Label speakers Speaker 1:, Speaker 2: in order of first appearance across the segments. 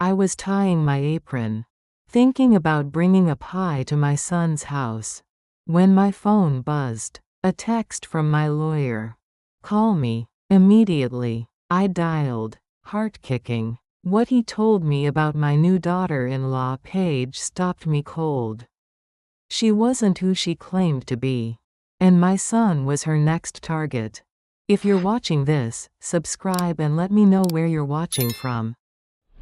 Speaker 1: I was tying my apron, thinking about bringing a pie to my son's house, when my phone buzzed. A text from my lawyer. Call me. Immediately, I dialed, heart kicking. What he told me about my new daughter-in-law Paige stopped me cold. She wasn't who she claimed to be. And my son was her next target. If you're watching this, subscribe and let me know where you're watching from.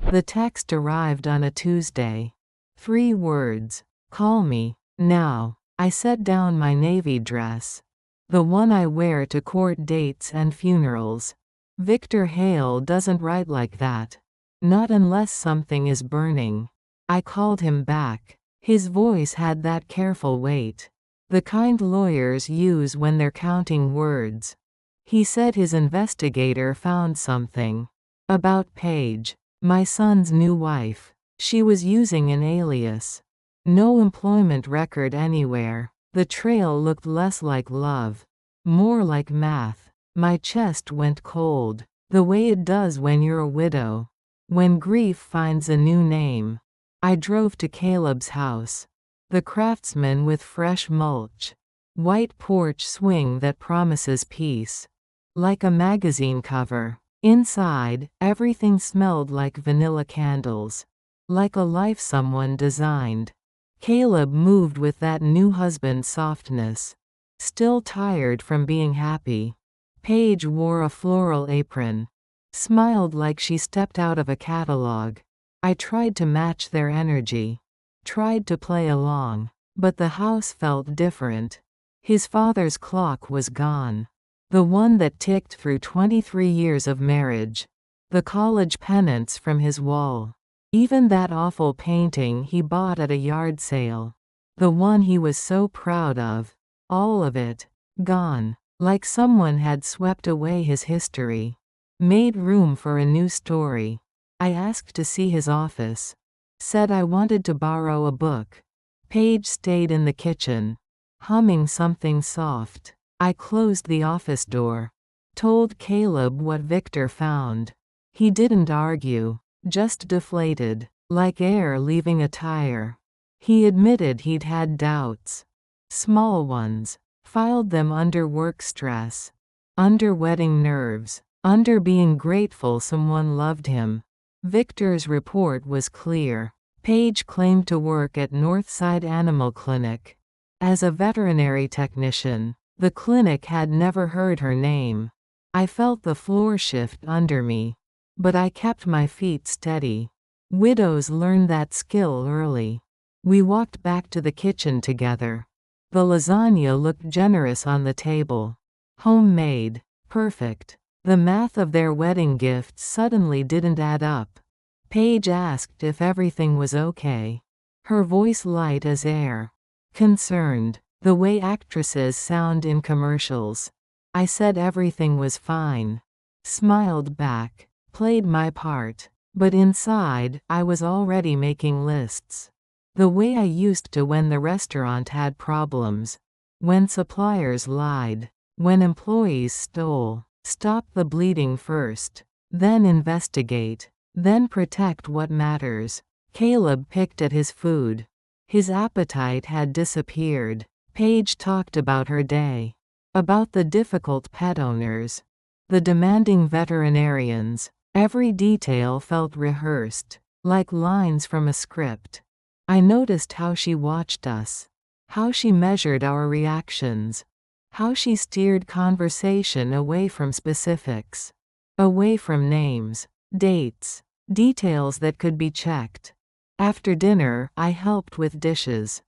Speaker 1: The text arrived on a Tuesday. 3 words. Call me. Now. I set down my navy dress. The one I wear to court dates and funerals. Victor Hale doesn't write like that. Not unless something is burning. I called him back. His voice had that careful weight. The kind lawyers use when they're counting words. He said his investigator found something. About Paige, my son's new wife. She was using an alias. No employment record anywhere. The trail looked less like love, more like math. My chest went cold, the way it does when you're a widow. When grief finds a new name. I drove to Caleb's house. The craftsman with fresh mulch. White porch swing that promises peace. Like a magazine cover. Inside, everything smelled like vanilla candles. Like a life someone designed. Caleb moved with that new husband's softness. Still tired from being happy. Paige wore a floral apron. Smiled like she stepped out of a catalog. I tried to match their energy. Tried to play along. But the house felt different. His father's clock was gone. The one that ticked through 23 years of marriage. The college pennants from his wall. Even that awful painting he bought at a yard sale. The one he was so proud of. All of it. Gone. Like someone had swept away his history. Made room for a new story. I asked to see his office. Said I wanted to borrow a book. Paige stayed in the kitchen. Humming something soft. I closed the office door. Told Caleb what Victor found. He didn't argue. Just deflated. Like air leaving a tire. He admitted he'd had doubts. Small ones. Filed them under work stress. Under wedding nerves. Under being grateful someone loved him. Victor's report was clear. Paige claimed to work at Northside Animal Clinic. As a veterinary technician. The clinic had never heard her name. I felt the floor shift under me. But I kept my feet steady. Widows learn that skill early. We walked back to the kitchen together. The lasagna looked generous on the table. Homemade. Perfect. The math of their wedding gifts suddenly didn't add up. Paige asked if everything was okay. Her voice light as air. Concerned. The way actresses sound in commercials. I said everything was fine. Smiled back. Played my part. But inside, I was already making lists. The way I used to when the restaurant had problems. When suppliers lied. When employees stole. Stop the bleeding first. Then investigate. Then protect what matters. Caleb picked at his food. His appetite had disappeared. Paige talked about her day. About the difficult pet owners. The demanding veterinarians. Every detail felt rehearsed. Like lines from a script. I noticed how she watched us. How she measured our reactions. How she steered conversation away from specifics. Away from names. Dates. Details that could be checked. After dinner, I helped with dishes.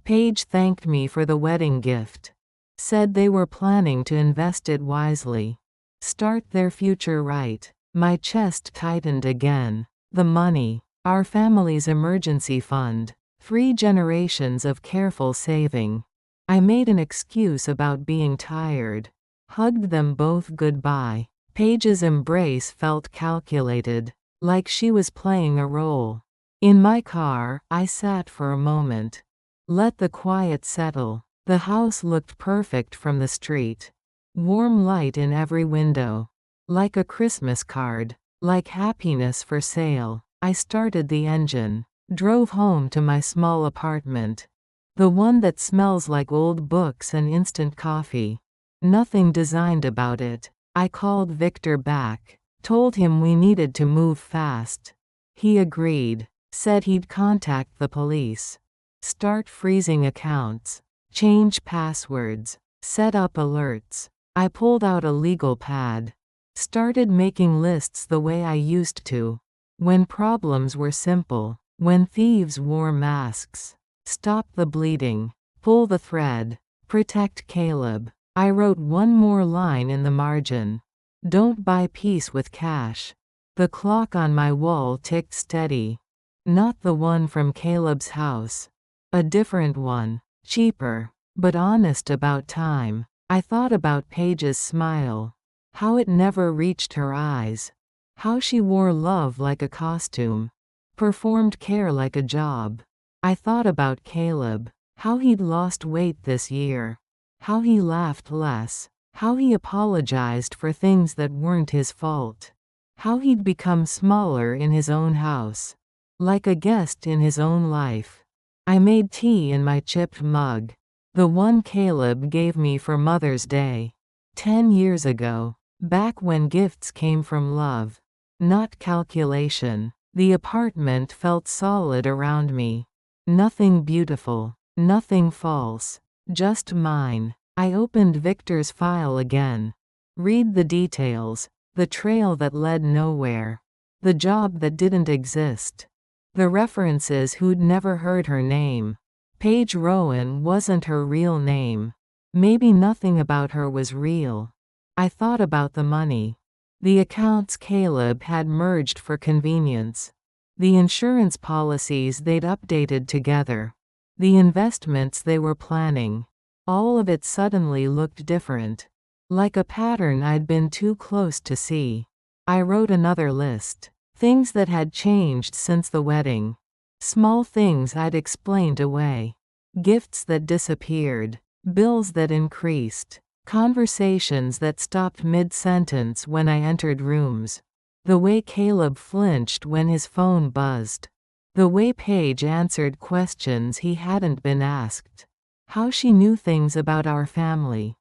Speaker 1: Paige thanked me for the wedding gift. Said they were planning to invest it wisely. Start their future right. My chest tightened again. The money. Our family's emergency fund. 3 generations of careful saving. I made an excuse about being tired. Hugged them both goodbye. Paige's embrace felt calculated. Like she was playing a role. In my car, I sat for a moment. Let the quiet settle. The house looked perfect from the street. Warm light in every window. Like a Christmas card. Like happiness for sale. I started the engine, drove home to my small apartment. The one that smells like old books and instant coffee. Nothing designed about it. I called Victor back, told him we needed to move fast. He agreed, said he'd contact the police. Start freezing accounts, change passwords, set up alerts. I pulled out a legal pad. Started making lists the way I used to. When problems were simple, when thieves wore masks. Stop the bleeding. Pull the thread. Protect Caleb. I wrote one more line in the margin. Don't buy peace with cash. The clock on my wall ticked steady. Not the one from Caleb's house. A different one. Cheaper. But honest about time. I thought about Paige's smile. How it never reached her eyes. How she wore love like a costume. Performed care like a job. I thought about Caleb. How he'd lost weight this year. How he laughed less. How he apologized for things that weren't his fault. How he'd become smaller in his own house. Like a guest in his own life. I made tea in my chipped mug. The one Caleb gave me for Mother's Day. 10 years ago. Back when gifts came from love. Not calculation. The apartment felt solid around me. Nothing beautiful. Nothing false. Just mine. I opened Victor's file again. Read the details. The trail that led nowhere. The job that didn't exist. The references who'd never heard her name. Paige Rowan wasn't her real name. Maybe nothing about her was real. I thought about the money. The accounts Caleb had merged for convenience. The insurance policies they'd updated together. The investments they were planning. All of it suddenly looked different. Like a pattern I'd been too close to see. I wrote another list. Things that had changed since the wedding. Small things I'd explained away. Gifts that disappeared. Bills that increased. Conversations that stopped mid-sentence when I entered rooms. The way Caleb flinched when his phone buzzed. The way Paige answered questions he hadn't been asked. How she knew things about our family.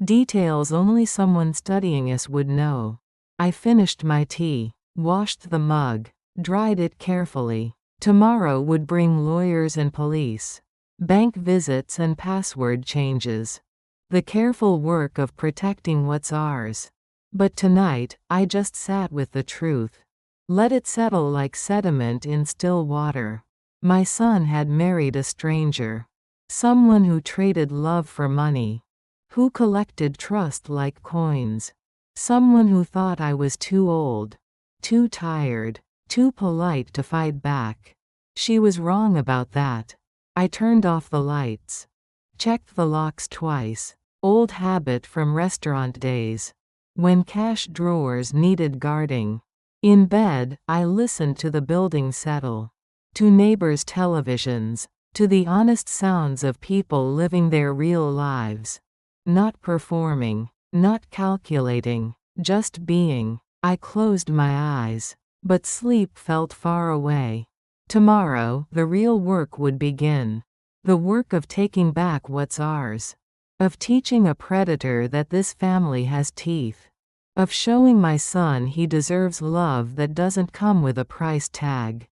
Speaker 1: Details only someone studying us would know. I finished my tea, washed the mug, dried it carefully. Tomorrow would bring lawyers and police. Bank visits and password changes. The careful work of protecting what's ours. But tonight, I just sat with the truth. Let it settle like sediment in still water. My son had married a stranger. Someone who traded love for money. Who collected trust like coins. Someone who thought I was too old. Too tired. Too polite to fight back. She was wrong about that. I turned off the lights. Checked the locks twice. Old habit from restaurant days. When cash drawers needed guarding. In bed, I listened to the building settle. To neighbors' televisions. To the honest sounds of people living their real lives. Not performing. Not calculating. Just being. I closed my eyes. But sleep felt far away. Tomorrow, the real work would begin. The work of taking back what's ours. Of teaching a predator that this family has teeth. Of showing my son he deserves love that doesn't come with a price tag.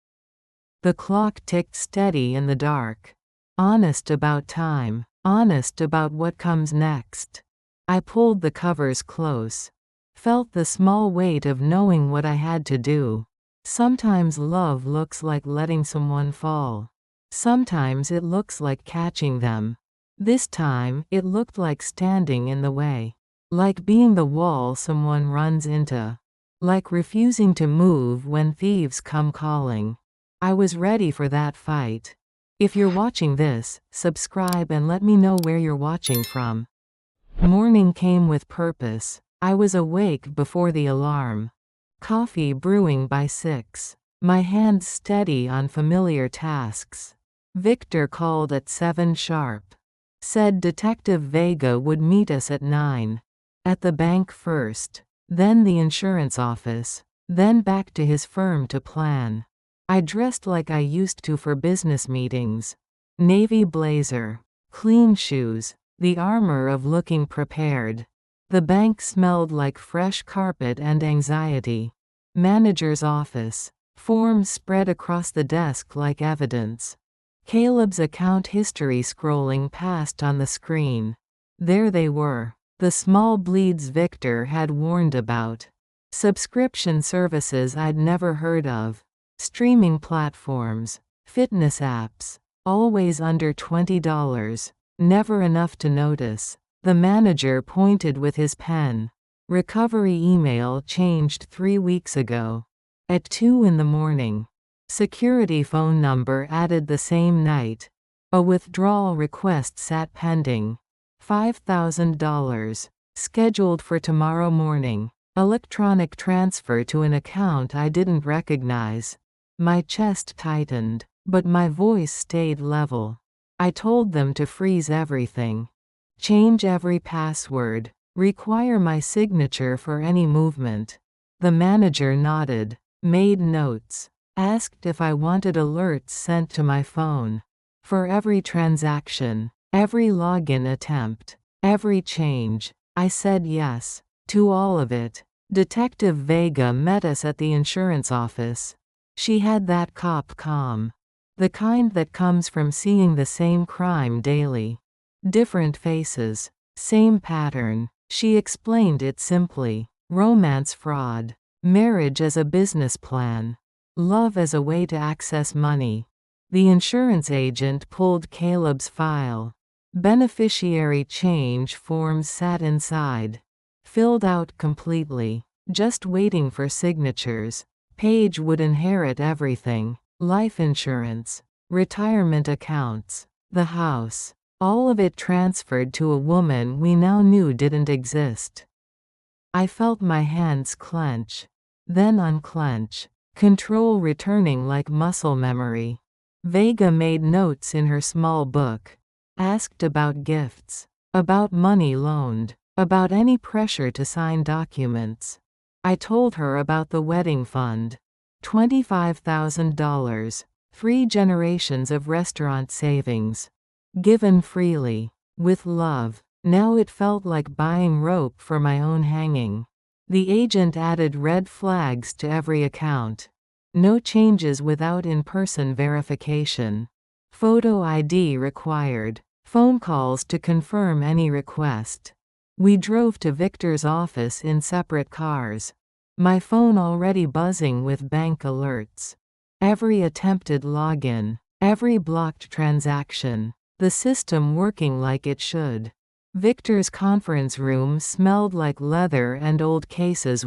Speaker 1: The clock ticked steady in the dark. Honest about time. Honest about what comes next. I pulled the covers close. Felt the small weight of knowing what I had to do. Sometimes love looks like letting someone fall. Sometimes it looks like catching them. This time, it looked like standing in the way. Like being the wall someone runs into. Like refusing to move when thieves come calling. I was ready for that fight. If you're watching this, subscribe and let me know where you're watching from. Morning came with purpose. I was awake before the alarm. Coffee brewing by 6. My hands steady on familiar tasks. Victor called at 7 sharp. Said Detective Vega would meet us at 9. At the bank first. Then the insurance office. Then back to his firm to plan. I dressed like I used to for business meetings. Navy blazer. Clean shoes. The armor of looking prepared. The bank smelled like fresh carpet and anxiety. Manager's office. Forms spread across the desk like evidence. Caleb's account history scrolling past on the screen. There they were. The small bleeds Victor had warned about. Subscription services I'd never heard of. Streaming platforms. Fitness apps. Always under $20. Never enough to notice. The manager pointed with his pen. Recovery email changed 3 weeks ago. At 2 in the morning. Security phone number added the same night. A withdrawal request sat pending. $5,000. Scheduled for tomorrow morning. Electronic transfer to an account I didn't recognize. My chest tightened, but my voice stayed level. I told them to freeze everything. Change every password. Require my signature for any movement. The manager nodded, made notes, asked if I wanted alerts sent to my phone. For every transaction, every login attempt, every change, I said yes, to all of it. Detective Vega met us at the insurance office. She had that cop calm. The kind that comes from seeing the same crime daily. Different faces, same pattern. She explained it simply. Romance fraud. Marriage as a business plan. Love as a way to access money. The insurance agent pulled Caleb's file. Beneficiary change forms sat inside. Filled out completely. Just waiting for signatures. Paige would inherit everything. Life insurance. Retirement accounts. The house. All of it transferred to a woman we now knew didn't exist. I felt my hands clench. Then unclench. Control returning like muscle memory. Vega made notes in her small book. Asked about gifts. About money loaned. About any pressure to sign documents. I told her about the wedding fund. $25,000. 3 generations of restaurant savings. Given freely. With love. Now it felt like buying rope for my own hanging. The agent added red flags to every account. No changes without in-person verification. Photo ID required. Phone calls to confirm any request. We drove to Victor's office in separate cars. My phone already buzzing with bank alerts. Every attempted login. Every blocked transaction. The system working like it should. Victor's conference room smelled like leather and old cases.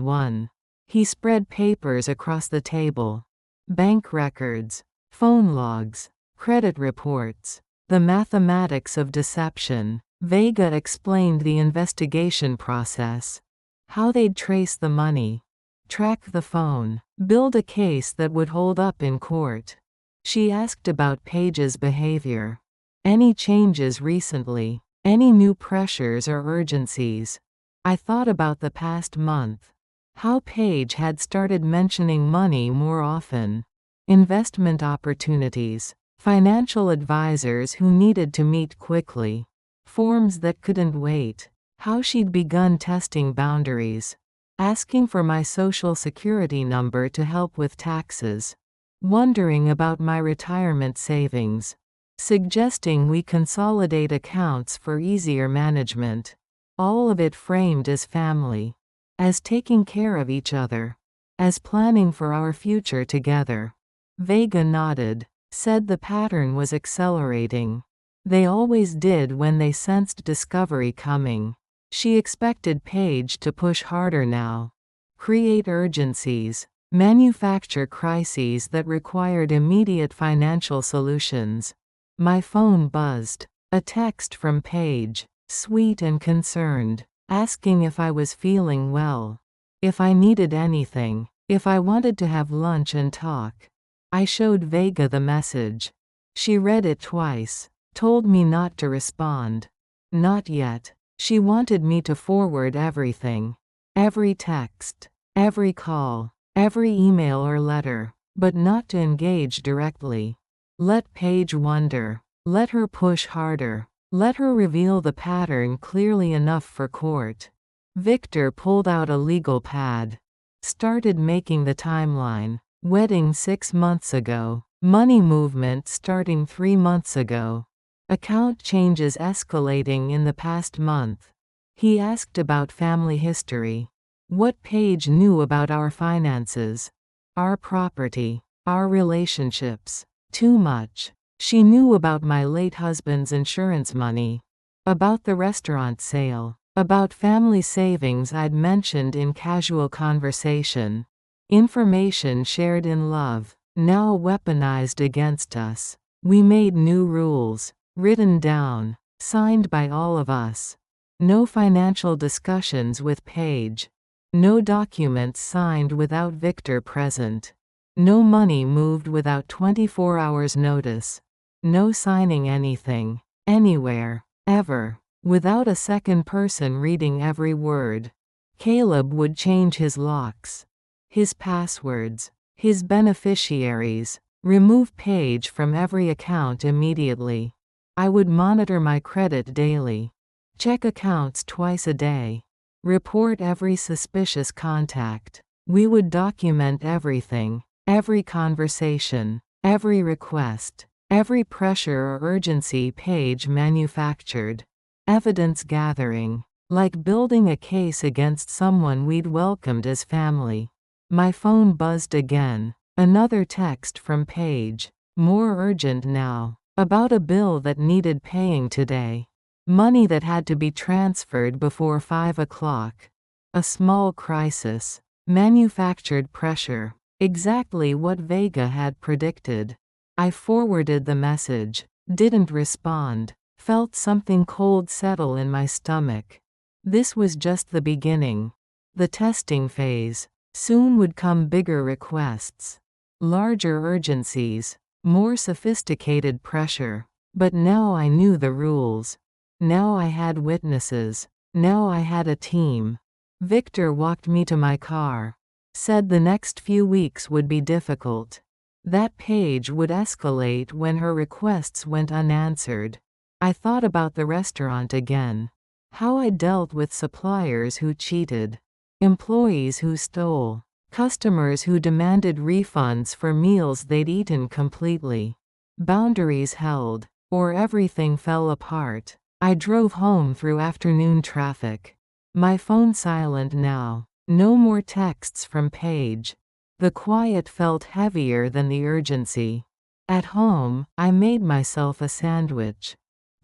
Speaker 1: He spread papers across the table. Bank records. Phone logs. Credit reports. The mathematics of deception. Vega explained the investigation process. How they'd trace the money. Track the phone. Build a case that would hold up in court. She asked about Paige's behavior. Any changes recently? Any new pressures or urgencies? I thought about the past month. How Paige had started mentioning money more often. Investment opportunities. Financial advisors who needed to meet quickly. Forms that couldn't wait. How she'd begun testing boundaries. Asking for my social security number to help with taxes. Wondering about my retirement savings. Suggesting we consolidate accounts for easier management. All of it framed as family. As taking care of each other. As planning for our future together. Vega nodded. Said the pattern was accelerating. They always did when they sensed discovery coming. She expected Paige to push harder now. Create urgencies. Manufacture crises that required immediate financial solutions. My phone buzzed. A text from Paige, sweet and concerned, asking if I was feeling well. If I needed anything. If I wanted to have lunch and talk. I showed Vega the message. She read it twice. Told me not to respond. Not yet. She wanted me to forward everything. Every text. Every call. Every email or letter. but not to engage directly. Let Paige wonder. Let her push harder. Let her reveal the pattern clearly enough for court. Victor pulled out a legal pad. Started making the timeline. Wedding 6 months ago. Money movement starting 3 months ago. Account changes escalating in the past month. He asked about family history. What Paige knew about our finances. Our property. Our relationships. Too much. She knew about my late husband's insurance money. About the restaurant sale. About family savings I'd mentioned in casual conversation. Information shared in love, now weaponized against us. We made new rules, written down, signed by all of us. No financial discussions with Paige. No documents signed without Victor present. No money moved without 24 hours notice. No signing anything, anywhere, ever, without a second person reading every word. Caleb would change his locks, his passwords, his beneficiaries, remove Paige from every account immediately. I would monitor my credit daily. Check accounts twice a day. Report every suspicious contact. We would document everything, every conversation, every request, every pressure or urgency Paige manufactured. Evidence gathering, like building a case against someone we'd welcomed as family. My phone buzzed again. Another text from Paige, more urgent now, about a bill that needed paying today. Money that had to be transferred before 5 o'clock. A small crisis. Manufactured pressure. Exactly what Vega had predicted. I forwarded the message. Didn't respond. Felt something cold settle in my stomach. This was just the beginning. The testing phase. Soon would come bigger requests. Larger urgencies. More sophisticated pressure. But now I knew the rules. Now I had witnesses. Now I had a team. Victor walked me to my car. Said the next few weeks would be difficult. That Paige would escalate when her requests went unanswered. I thought about the restaurant again. How I dealt with suppliers who cheated. Employees who stole. Customers who demanded refunds for meals they'd eaten completely. Boundaries held, or everything fell apart. I drove home through afternoon traffic. My phone silent now. No more texts from Paige. The quiet felt heavier than the urgency. At home, I made myself a sandwich.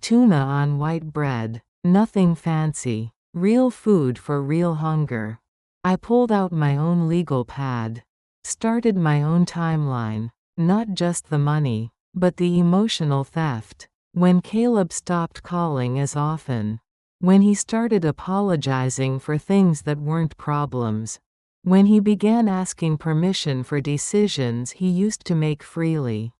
Speaker 1: Tuna on white bread. Nothing fancy. Real food for real hunger. I pulled out my own legal pad. Started my own timeline. Not just the money, but the emotional theft. When Caleb stopped calling as often. When he started apologizing for things that weren't problems. When he began asking permission for decisions he used to make freely.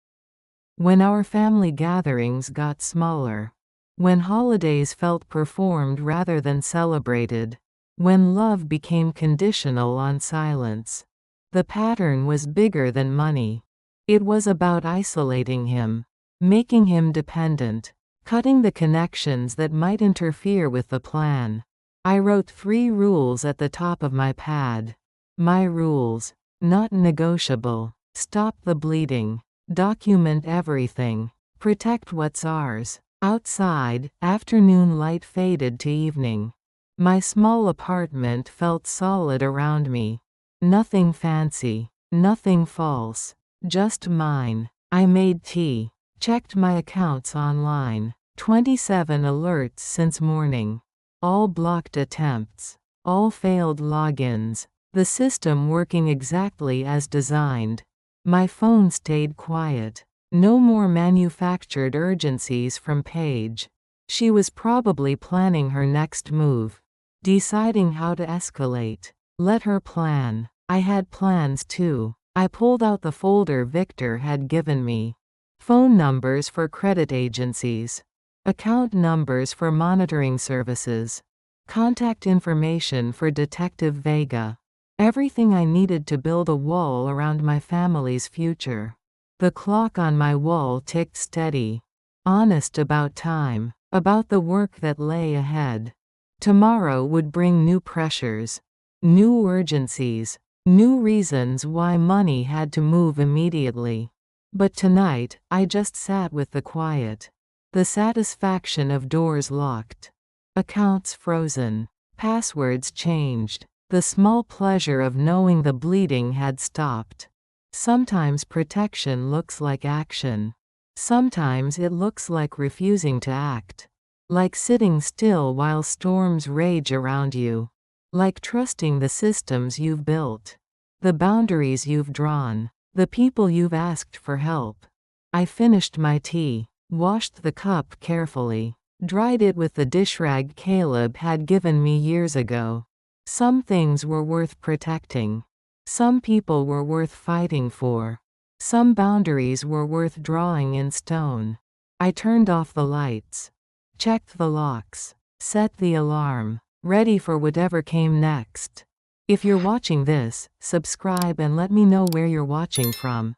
Speaker 1: When our family gatherings got smaller. When holidays felt performed rather than celebrated. When love became conditional on silence. The pattern was bigger than money. It was about isolating him. Making him dependent. Cutting the connections that might interfere with the plan. I wrote 3 rules at the top of my pad. My rules. Not negotiable. Stop the bleeding. Document everything. Protect what's ours. Outside, afternoon light faded to evening. My small apartment felt solid around me. Nothing fancy. Nothing false. Just mine. I made tea. Checked my accounts online. 27 alerts since morning. All blocked attempts. All failed logins. The system working exactly as designed. My phone stayed quiet. No more manufactured urgencies from Paige. She was probably planning her next move. Deciding how to escalate. Let her plan. I had plans too. I pulled out the folder Victor had given me. Phone numbers for credit agencies. Account numbers for monitoring services. Contact information for Detective Vega. Everything I needed to build a wall around my family's future. The clock on my wall ticked steady. Honest about time, about the work that lay ahead. Tomorrow would bring new pressures, new urgencies, new reasons why money had to move immediately. But tonight, I just sat with the quiet. The satisfaction of doors locked. Accounts frozen. Passwords changed. The small pleasure of knowing the bleeding had stopped. Sometimes protection looks like action. Sometimes it looks like refusing to act. Like sitting still while storms rage around you. Like trusting the systems you've built. The boundaries you've drawn. The people you've asked for help. I finished my tea, washed the cup carefully, dried it with the dish rag Caleb had given me years ago. Some things were worth protecting. Some people were worth fighting for. Some boundaries were worth drawing in stone. I turned off the lights, checked the locks, set the alarm, ready for whatever came next. If you're watching this, subscribe and let me know where you're watching from.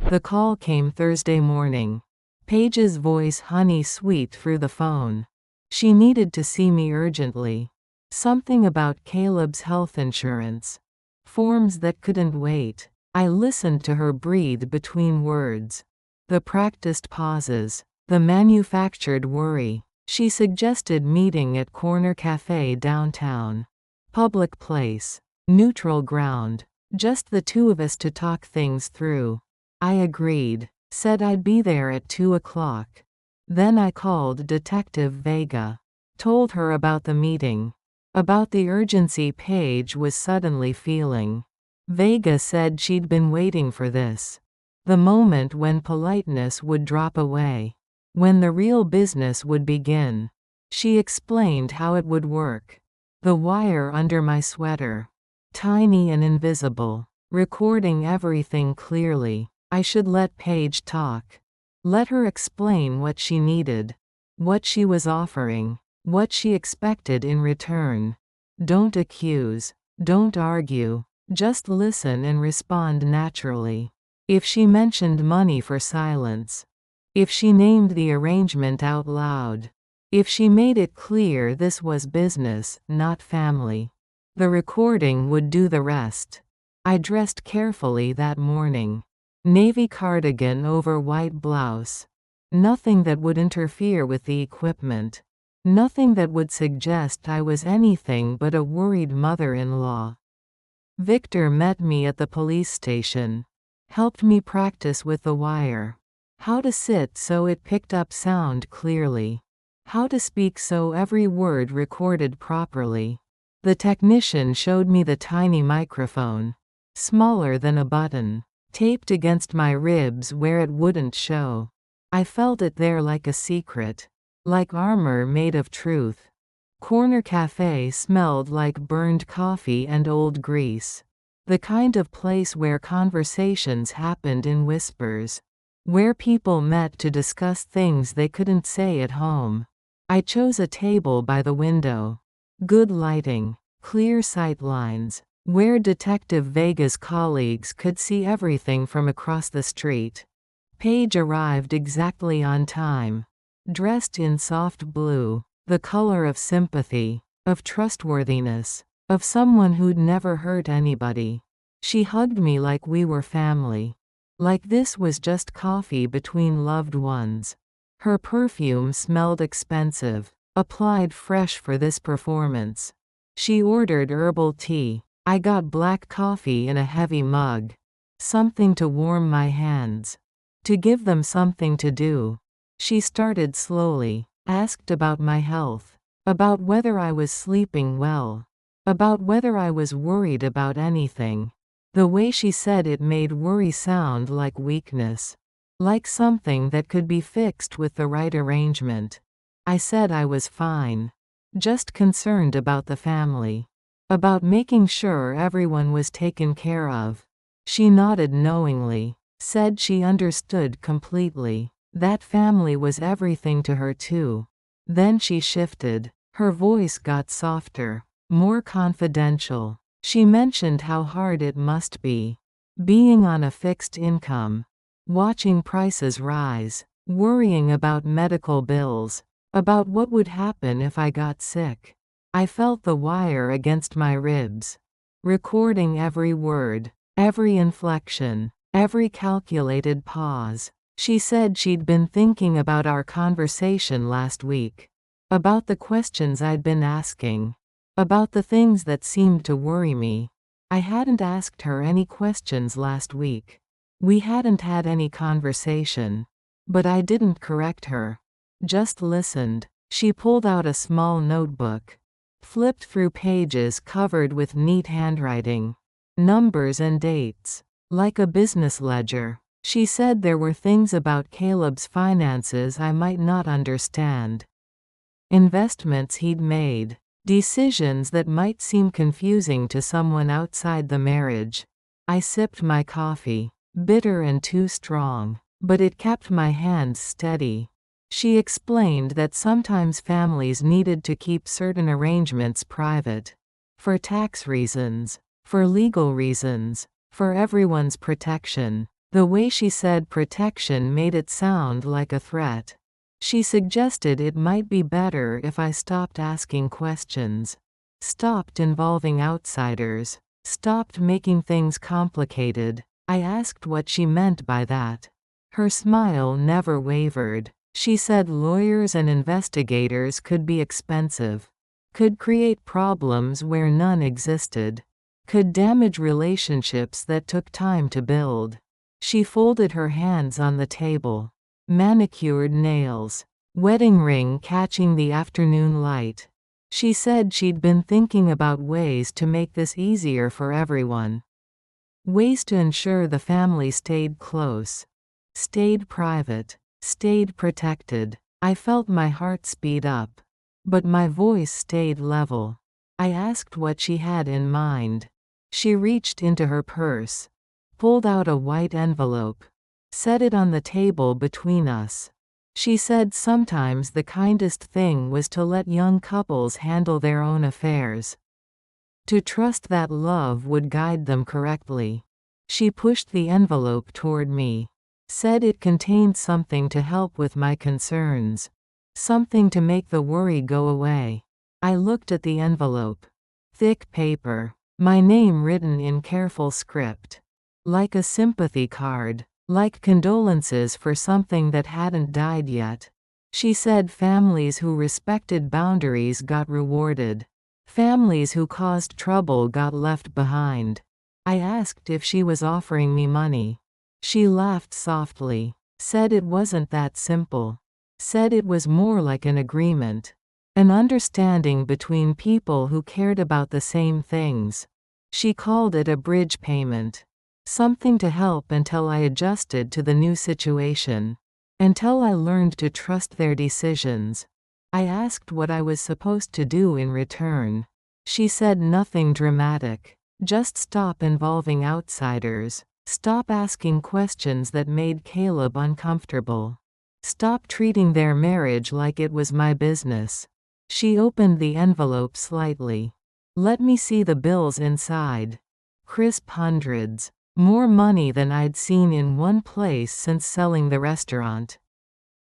Speaker 1: The call came Thursday morning. Paige's voice honey sweet through the phone. She needed to see me urgently. Something about Caleb's health insurance. Forms that couldn't wait. I listened to her breathe between words. The practiced pauses. The manufactured worry. She suggested meeting at Corner Cafe downtown. Public place. Neutral ground. Just the two of us to talk things through. I agreed. Said I'd be there at 2 o'clock. Then I called Detective Vega. Told her about the meeting. About the urgency Paige was suddenly feeling. Vega said she'd been waiting for this. The moment when politeness would drop away. When the real business would begin. She explained how it would work. The wire under my sweater. Tiny and invisible. Recording everything clearly. I should let Paige talk. Let her explain what she needed. What she was offering. What she expected in return. Don't accuse. Don't argue. Just listen and respond naturally. If she mentioned money for silence. If she named the arrangement out loud. If she made it clear this was business, not family. The recording would do the rest. I dressed carefully that morning. Navy cardigan over white blouse. Nothing that would interfere with the equipment. Nothing that would suggest I was anything but a worried mother-in-law. Victor met me at the police station. Helped me practice with the wire. How to sit so it picked up sound clearly. How to speak so every word recorded properly. The technician showed me the tiny microphone. Smaller than a button. Taped against my ribs where it wouldn't show. I felt it there like a secret. Like armor made of truth. Corner Cafe smelled like burned coffee and old grease. The kind of place where conversations happened in whispers. Where people met to discuss things they couldn't say at home. I chose a table by the window. Good lighting. Clear sight lines. Where Detective Vega's colleagues could see everything from across the street. Paige arrived exactly on time. Dressed in soft blue. The color of sympathy. Of trustworthiness. Of someone who'd never hurt anybody. She hugged me like we were family. Like this was just coffee between loved ones. Her perfume smelled expensive. Applied fresh for this performance. She ordered herbal tea. I got black coffee in a heavy mug. Something to warm my hands. To give them something to do. She started slowly. Asked about my health. About whether I was sleeping well. About whether I was worried about anything. The way she said it made worry sound like weakness. Like something that could be fixed with the right arrangement. I said I was fine. Just concerned about the family. About making sure everyone was taken care of. She nodded knowingly. Said she understood completely. That family was everything to her too. Then she shifted. Her voice got softer. More confidential. She mentioned how hard it must be, being on a fixed income, watching prices rise, worrying about medical bills, about what would happen if I got sick. I felt the wire against my ribs, recording every word, every inflection, every calculated pause. She said she'd been thinking about our conversation last week, about the questions I'd been asking, about the things that seemed to worry me. I hadn't asked her any questions last week. We hadn't had any conversation. But I didn't correct her. Just listened. She pulled out a small notebook, flipped through pages covered with neat handwriting, numbers and dates, like a business ledger. She said there were things about Caleb's finances I might not understand. Investments he'd made, decisions that might seem confusing to someone outside the marriage. I sipped my coffee, bitter and too strong, but it kept my hands steady. She explained that sometimes families needed to keep certain arrangements private. For tax reasons, for legal reasons, for everyone's protection. The way she said protection made it sound like a threat. She suggested it might be better if I stopped asking questions, stopped involving outsiders, stopped making things complicated. I asked what she meant by that. Her smile never wavered. She said lawyers and investigators could be expensive, could create problems where none existed, could damage relationships that took time to build. She folded her hands on the table. Manicured nails. Wedding ring catching the afternoon light. She said she'd been thinking about ways to make this easier for everyone. Ways to ensure the family stayed close, stayed private, stayed protected. I felt my heart speed up, but my voice stayed level. I asked what she had in mind. She reached into her purse, pulled out a white envelope, set it on the table between us. She said sometimes the kindest thing was to let young couples handle their own affairs, to trust that love would guide them correctly. She pushed the envelope toward me, said it contained something to help with my concerns, something to make the worry go away. I looked at the envelope. Thick paper, my name written in careful script. Like a sympathy card, like condolences for something that hadn't died yet. She said families who respected boundaries got rewarded. Families who caused trouble got left behind. I asked if she was offering me money. She laughed softly, said it wasn't that simple, said it was more like an agreement, an understanding between people who cared about the same things. She called it a bridge payment. Something to help until I adjusted to the new situation, until I learned to trust their decisions. I asked what I was supposed to do in return. She said nothing dramatic, just stop involving outsiders, stop asking questions that made Caleb uncomfortable, stop treating their marriage like it was my business. She opened the envelope slightly. Let me see the bills inside. Crisp hundreds. More money than I'd seen in one place since selling the restaurant.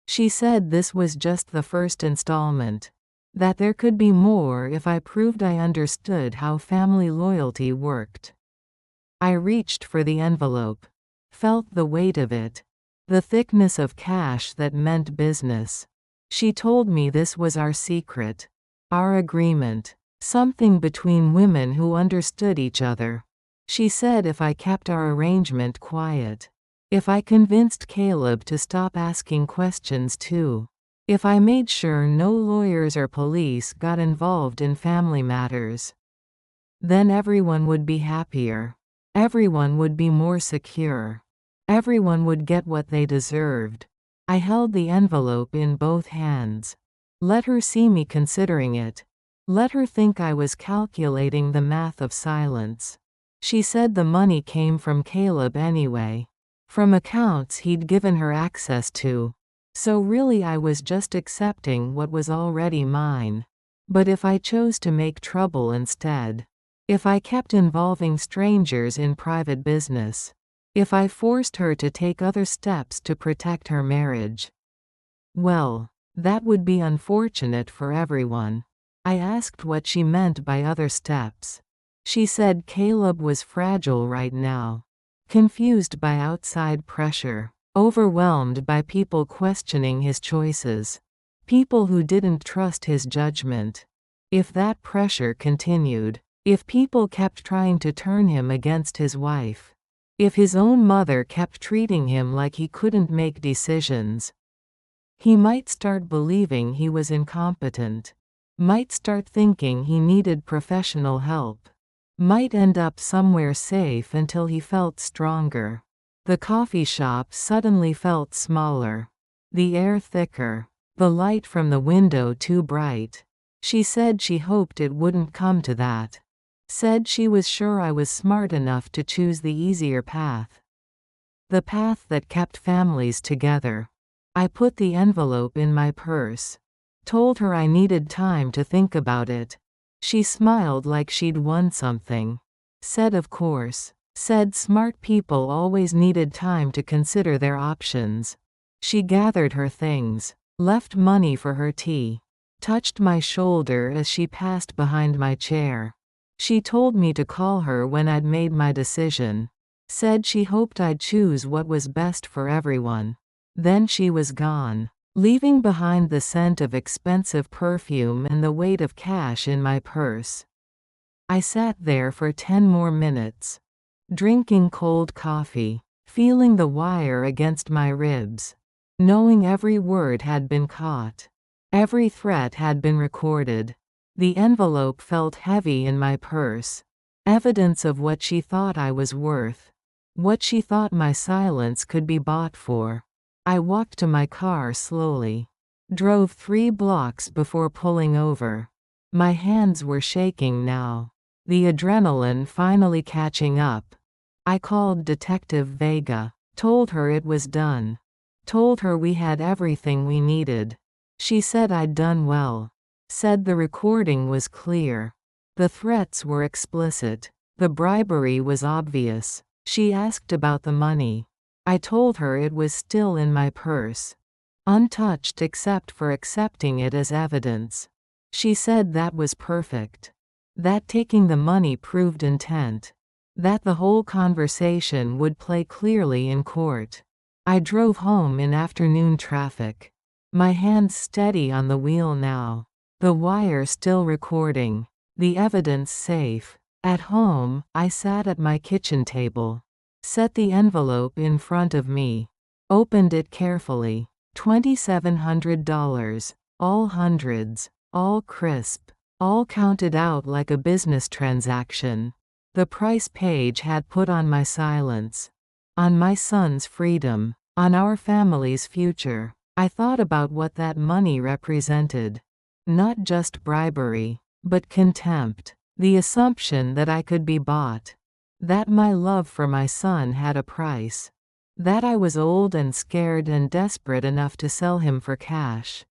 Speaker 1: She said this was just the first installment, that there could be more if I proved I understood how family loyalty worked. I reached for the envelope, felt the weight of it, the thickness of cash that meant business. She told me this was our secret, our agreement, something between women who understood each other. She said if I kept our arrangement quiet, if I convinced Caleb to stop asking questions too, if I made sure no lawyers or police got involved in family matters, then everyone would be happier. Everyone would be more secure. Everyone would get what they deserved. I held the envelope in both hands. Let her see me considering it. Let her think I was calculating the math of silence. She said the money came from Caleb anyway, from accounts he'd given her access to. So really I was just accepting what was already mine. But if I chose to make trouble instead, If I kept involving strangers in private business. If I forced her to take other steps to protect her marriage. Well, that would be unfortunate for everyone. I asked what she meant by other steps. She said Caleb was fragile right now. Confused by outside pressure. Overwhelmed by people questioning his choices. People who didn't trust his judgment. If that pressure continued. If people kept trying to turn him against his wife. If his own mother kept treating him like he couldn't make decisions. He might start believing he was incompetent. Might start thinking he needed professional help. Might end up somewhere safe until he felt stronger. The coffee shop suddenly felt smaller. The air thicker. The light from the window too bright. She said she hoped it wouldn't come to that. Said she was sure I was smart enough to choose the easier path. The path that kept families together. I put the envelope in my purse. Told her I needed time to think about it. She smiled like she'd won something. Said of course. Said smart people always needed time to consider their options. She gathered her things. Left money for her tea. Touched my shoulder as she passed behind my chair. She told me to call her when I'd made my decision. Said she hoped I'd choose what was best for everyone. Then she was gone, leaving behind the scent of expensive perfume and the weight of cash in my purse. I sat there for 10 more minutes. Drinking cold coffee, feeling the wire against my ribs. Knowing every word had been caught. Every threat had been recorded. The envelope felt heavy in my purse. Evidence of what she thought I was worth. What she thought my silence could be bought for. I walked to my car slowly. Drove 3 blocks before pulling over. My hands were shaking now. The adrenaline finally catching up. I called Detective Vega. Told her it was done. Told her we had everything we needed. She said I'd done well. Said the recording was clear. The threats were explicit. The bribery was obvious. She asked about the money. I told her it was still in my purse. Untouched except for accepting it as evidence. She said that was perfect. That taking the money proved intent. That the whole conversation would play clearly in court. I drove home in afternoon traffic. My hands steady on the wheel now. The wire still recording. The evidence safe. At home, I sat at my kitchen table. Set the envelope in front of me. Opened it carefully. $2,700. All hundreds. All crisp. All counted out like a business transaction. The price Paige had put on my silence. On my son's freedom. On our family's future. I thought about what that money represented. Not just bribery, but contempt. The assumption that I could be bought. That my love for my son had a price. That I was old and scared and desperate enough to sell him for cash.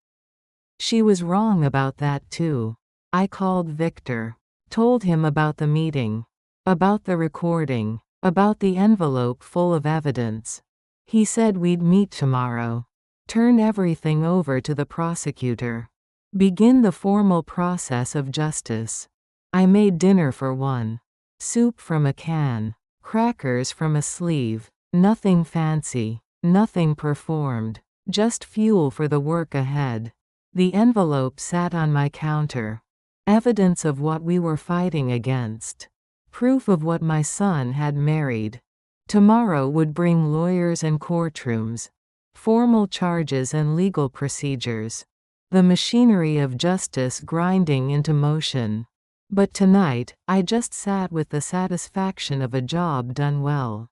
Speaker 1: She was wrong about that too. I called Victor. Told him about the meeting. About the recording. About the envelope full of evidence. He said we'd meet tomorrow. Turn everything over to the prosecutor. Begin the formal process of justice. I made dinner for one. Soup from a can. Crackers from a sleeve. Nothing fancy. Nothing performed. Just fuel for the work ahead. The envelope sat on my counter. Evidence of what we were fighting against. Proof of what my son had married. Tomorrow would bring lawyers and courtrooms. Formal charges and legal procedures. The machinery of justice grinding into motion. But tonight, I just sat with the satisfaction of a job done well.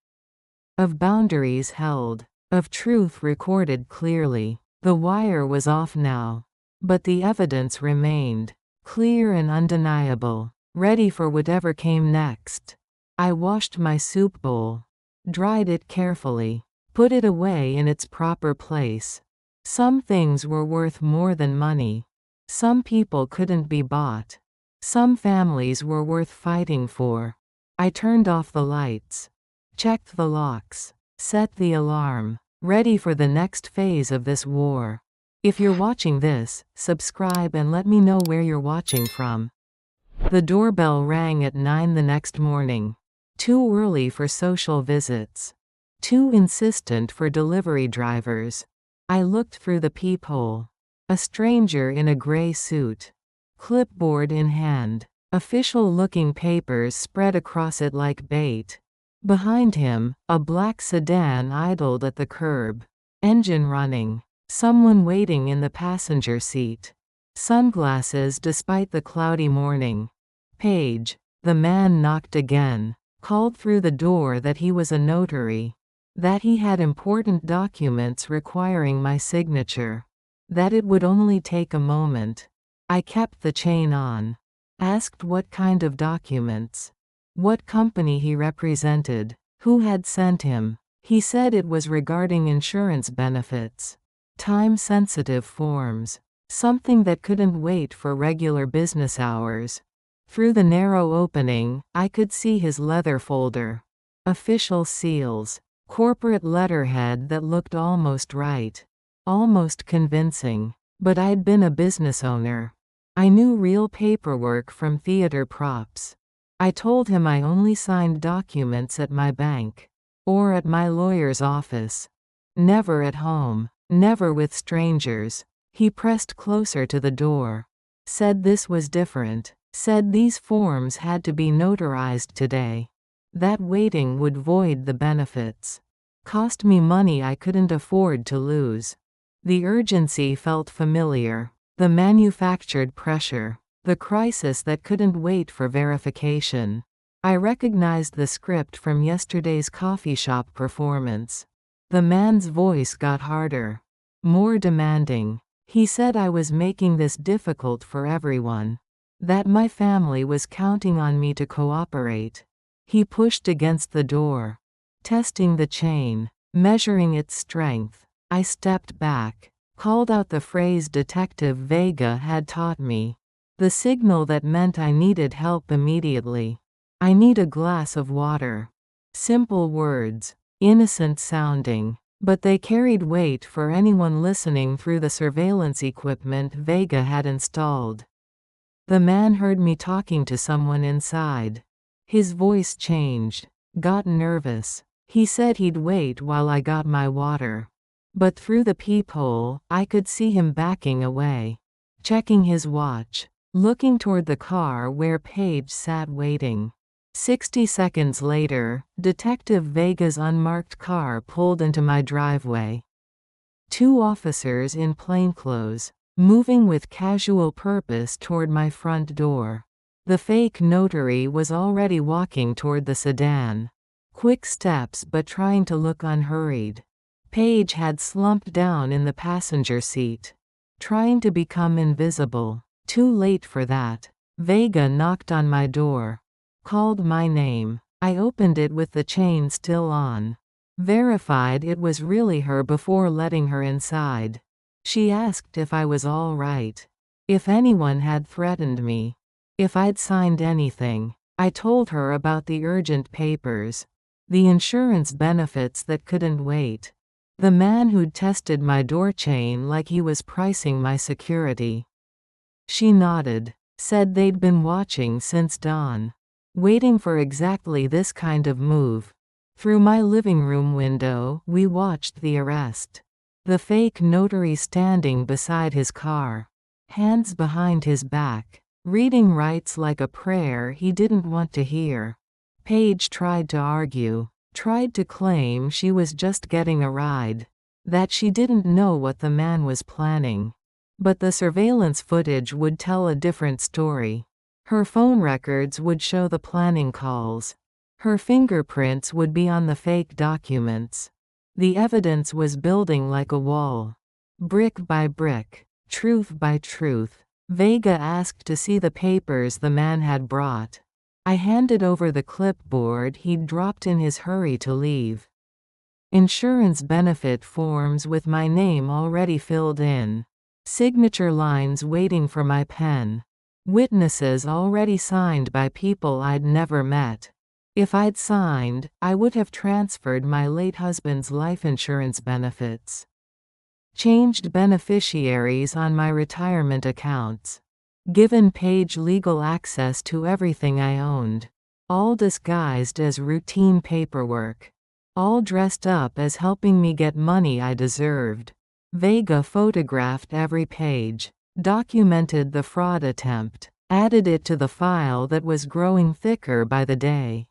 Speaker 1: Of boundaries held. Of truth recorded clearly. The wire was off now. But the evidence remained. Clear and undeniable. Ready for whatever came next. I washed my soup bowl. Dried it carefully. Put it away in its proper place. Some things were worth more than money. Some people couldn't be bought. Some families were worth fighting for. I turned off the lights, checked the locks, set the alarm, ready for the next phase of this war. If you're watching this, subscribe and let me know where you're watching from. The doorbell rang at 9 the next morning. Too early for social visits. Too insistent for delivery drivers. I looked through the peephole. A stranger in a gray suit. Clipboard in hand. Official-looking papers spread across it like bait. Behind him, a black sedan idled at the curb. Engine running. Someone waiting in the passenger seat. Sunglasses despite the cloudy morning. Paige. The man knocked again. Called through the door that he was a notary. That he had important documents requiring my signature. That it would only take a moment. I kept the chain on. Asked what kind of documents. What company he represented. Who had sent him. He said it was regarding insurance benefits. Time-sensitive forms. Something that couldn't wait for regular business hours. Through the narrow opening, I could see his leather folder. Official seals. Corporate letterhead that looked almost right. Almost convincing. But I'd been a business owner. I knew real paperwork from theater props. I told him I only signed documents at my bank. Or at my lawyer's office. Never at home. Never with strangers. He pressed closer to the door. Said this was different. Said these forms had to be notarized today. That waiting would void the benefits. Cost me money I couldn't afford to lose. The urgency felt familiar. The manufactured pressure. The crisis that couldn't wait for verification. I recognized the script from yesterday's coffee shop performance. The man's voice got harder. More demanding. He said I was making this difficult for everyone. That my family was counting on me to cooperate. He pushed against the door. Testing the chain. Measuring its strength. I stepped back. Called out the phrase Detective Vega had taught me. The signal that meant I needed help immediately. I need a glass of water. Simple words. Innocent sounding. But they carried weight for anyone listening through the surveillance equipment Vega had installed. The man heard me talking to someone inside. His voice changed. Got nervous. He said he'd wait while I got my water. But through the peephole, I could see him backing away. Checking his watch. Looking toward the car where Paige sat waiting. 60 seconds later, Detective Vega's unmarked car pulled into my driveway. 2 officers in plainclothes, moving with casual purpose toward my front door. The fake notary was already walking toward the sedan. Quick steps but trying to look unhurried. Paige had slumped down in the passenger seat. Trying to become invisible. Too late for that. Vega knocked on my door. Called my name. I opened it with the chain still on. Verified it was really her before letting her inside. She asked if I was all right. If anyone had threatened me. If I'd signed anything. I told her about the urgent papers. The insurance benefits that couldn't wait. The man who'd tested my door chain like he was pricing my security. She nodded. Said they'd been watching since dawn. Waiting for exactly this kind of move. Through my living room window, we watched the arrest. The fake notary standing beside his car. Hands behind his back. Reading rights like a prayer he didn't want to hear. Paige tried to argue. Tried to claim she was just getting a ride. That she didn't know what the man was planning. But the surveillance footage would tell a different story. Her phone records would show the planning calls. Her fingerprints would be on the fake documents. The evidence was building like a wall. Brick by brick. Truth by truth. Vega asked to see the papers the man had brought. I handed over the clipboard he'd dropped in his hurry to leave. Insurance benefit forms with my name already filled in. Signature lines waiting for my pen. Witnesses already signed by people I'd never met. If I'd signed, I would have transferred my late husband's life insurance benefits. Changed beneficiaries on my retirement accounts. Given Paige legal access to everything I owned. All disguised as routine paperwork. All dressed up as helping me get money I deserved. Vega photographed every page. Documented the fraud attempt. Added it to the file that was growing thicker by the day.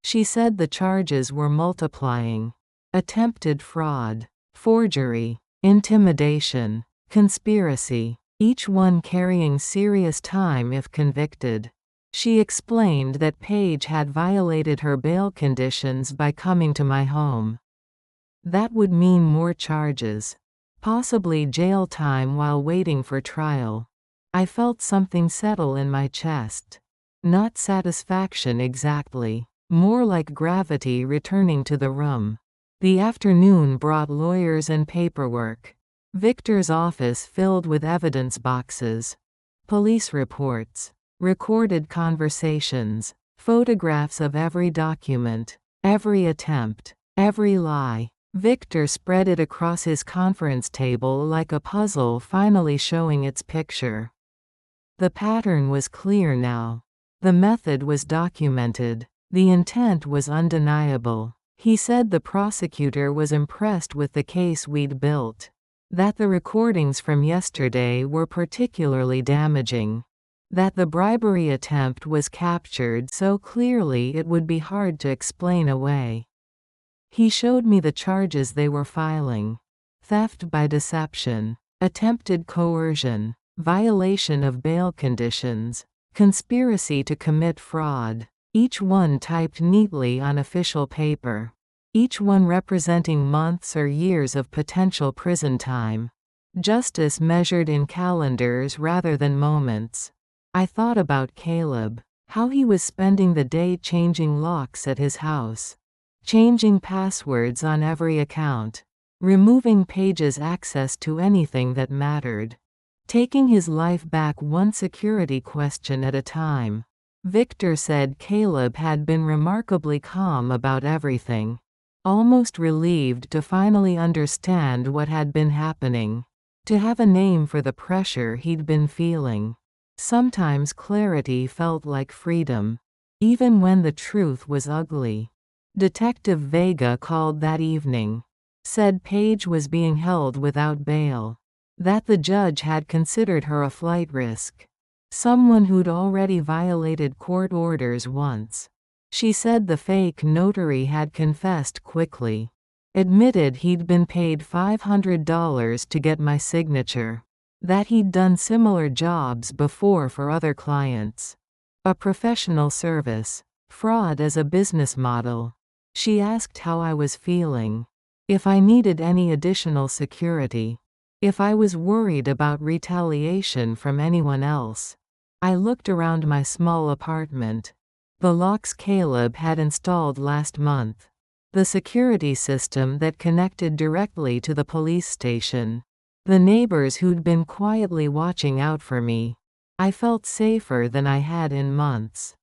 Speaker 1: She said the charges were multiplying. Attempted fraud. Forgery. Intimidation. Conspiracy. Each one carrying serious time if convicted. She explained that Paige had violated her bail conditions by coming to my home. That would mean more charges. Possibly jail time while waiting for trial. I felt something settle in my chest. Not satisfaction exactly. More like gravity returning to the room. The afternoon brought lawyers and paperwork. Victor's office filled with evidence boxes. Police reports. Recorded conversations. Photographs of every document. Every attempt. Every lie. Victor spread it across his conference table like a puzzle finally showing its picture. The pattern was clear now. The method was documented. The intent was undeniable. He said the prosecutor was impressed with the case we'd built. That the recordings from yesterday were particularly damaging. That the bribery attempt was captured so clearly it would be hard to explain away. He showed me the charges they were filing. Theft by deception. Attempted coercion. Violation of bail conditions. Conspiracy to commit fraud. Each one typed neatly on official paper. Each one representing months or years of potential prison time. Justice measured in calendars rather than moments. I thought about Caleb. How he was spending the day changing locks at his house. Changing passwords on every account. Removing Paige's access to anything that mattered. Taking his life back one security question at a time. Victor said Caleb had been remarkably calm about everything. Almost relieved to finally understand what had been happening. To have a name for the pressure he'd been feeling. Sometimes clarity felt like freedom. Even when the truth was ugly. Detective Vega called that evening. Said Paige was being held without bail. That the judge had considered her a flight risk. Someone who'd already violated court orders once. She said the fake notary had confessed quickly. Admitted he'd been paid $500 to get my signature. That he'd done similar jobs before for other clients. A professional service. Fraud as a business model. She asked how I was feeling. If I needed any additional security. If I was worried about retaliation from anyone else. I looked around my small apartment. The locks Caleb had installed last month. The security system that connected directly to the police station. The neighbors who'd been quietly watching out for me. I felt safer than I had in months.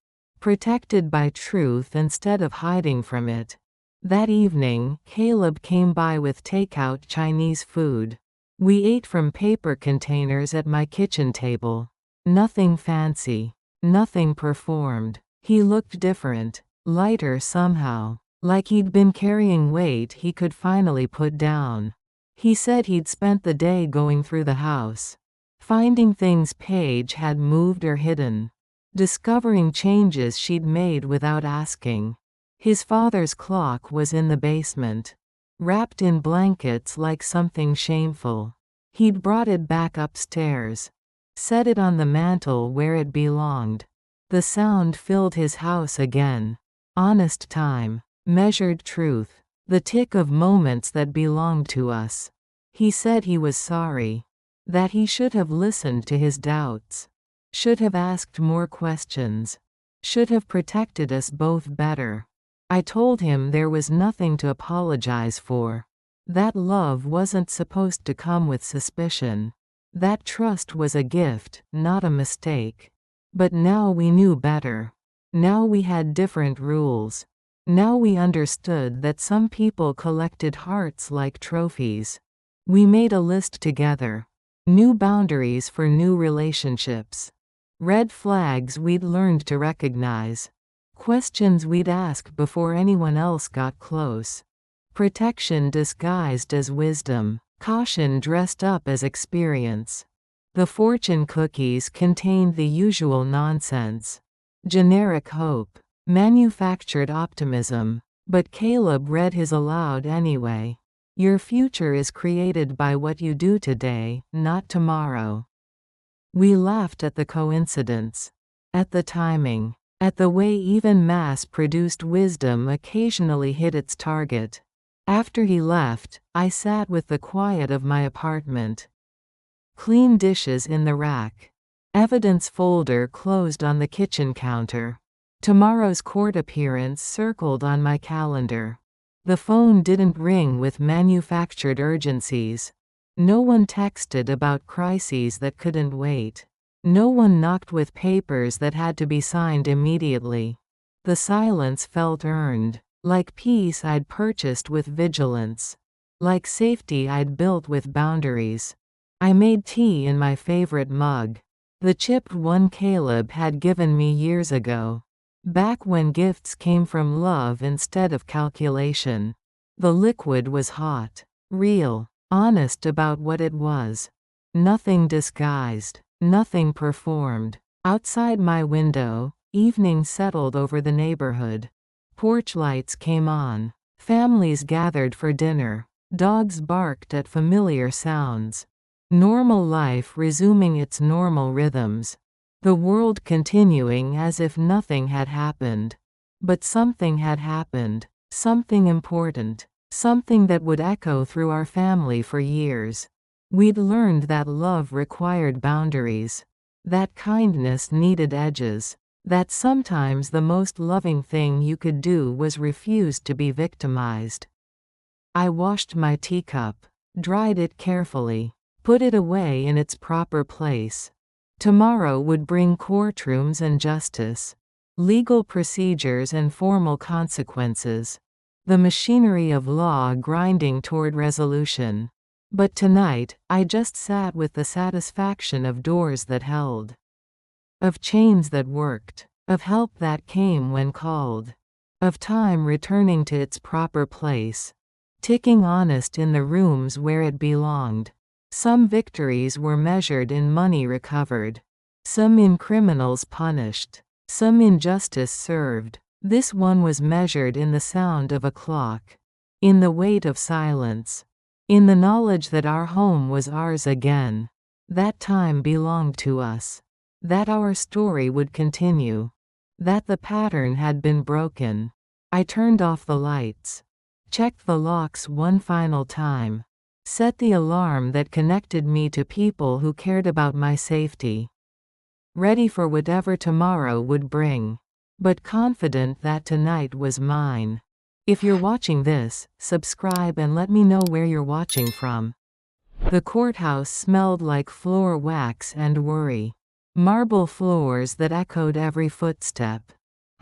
Speaker 1: Protected by truth instead of hiding from it. That evening, Caleb came by with takeout Chinese food. We ate from paper containers at my kitchen table. Nothing fancy. Nothing performed. He looked different. Lighter somehow. Like he'd been carrying weight he could finally put down. He said he'd spent the day going through the house. Finding things Paige had moved or hidden. Discovering changes she'd made without asking. His father's clock was in the basement. Wrapped in blankets like something shameful. He'd brought it back upstairs. Set it on the mantel where it belonged. The sound filled his house again. Honest time. Measured truth. The tick of moments that belonged to us. He said he was sorry. That he should have listened to his doubts. Should have asked more questions. Should have protected us both better. I told him there was nothing to apologize for. That love wasn't supposed to come with suspicion. That trust was a gift, not a mistake. But now we knew better. Now we had different rules. Now we understood that some people collected hearts like trophies. We made a list together. New boundaries for new relationships. Red flags we'd learned to recognize. Questions we'd ask before anyone else got close. Protection disguised as wisdom. Caution dressed up as experience. The fortune cookies contained the usual nonsense. Generic hope. Manufactured optimism. But Caleb read his aloud anyway. Your future is created by what you do today, not tomorrow. We laughed at the coincidence. At the timing. At the way even mass-produced wisdom occasionally hit its target. After he left, I sat with the quiet of my apartment. Clean dishes in the rack. Evidence folder closed on the kitchen counter. Tomorrow's court appearance circled on my calendar. The phone didn't ring with manufactured urgencies. No one texted about crises that couldn't wait. No one knocked with papers that had to be signed immediately. The silence felt earned. Like peace I'd purchased with vigilance. Like safety I'd built with boundaries. I made tea in my favorite mug. The chipped one Caleb had given me years ago. Back when gifts came from love instead of calculation. The liquid was hot. Real. Honest about what it was. Nothing disguised. Nothing performed. Outside my window, evening settled over the neighborhood. Porch lights came on. Families gathered for dinner. Dogs barked at familiar sounds. Normal life resuming its normal rhythms. The world continuing as if nothing had happened. But something had happened. Something important. Something that would echo through our family for years. We'd learned that love required boundaries. That kindness needed edges. That sometimes the most loving thing you could do was refuse to be victimized. I washed my teacup. Dried it carefully. Put it away in its proper place. Tomorrow would bring courtrooms and justice. Legal procedures and formal consequences. The machinery of law grinding toward resolution. But tonight, I just sat with the satisfaction of doors that held. Of chains that worked. Of help that came when called. Of time returning to its proper place. Ticking honest in the rooms where it belonged. Some victories were measured in money recovered. Some in criminals punished. Some in justice served. This one was measured in the sound of a clock. In the weight of silence. In the knowledge that our home was ours again. That time belonged to us. That our story would continue. That the pattern had been broken. I turned off the lights. Checked the locks one final time. Set the alarm that connected me to people who cared about my safety. Ready for whatever tomorrow would bring. But confident that tonight was mine. If you're watching this, subscribe and let me know where you're watching from. The courthouse smelled like floor wax and worry. Marble floors that echoed every footstep.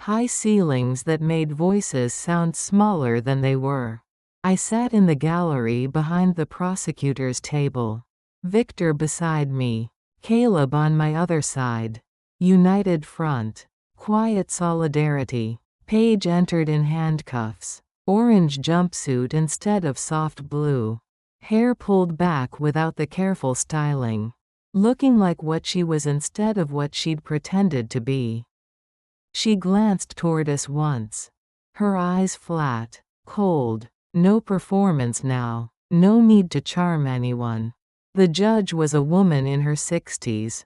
Speaker 1: High ceilings that made voices sound smaller than they were. I sat in the gallery behind the prosecutor's table. Victor beside me. Caleb on my other side. United front. Quiet solidarity. Paige entered in handcuffs. Orange jumpsuit instead of soft blue. Hair pulled back without the careful styling. Looking like what she was instead of what she'd pretended to be. She glanced toward us once. Her eyes flat. Cold. No performance now. No need to charm anyone. The judge was a woman in her 60s.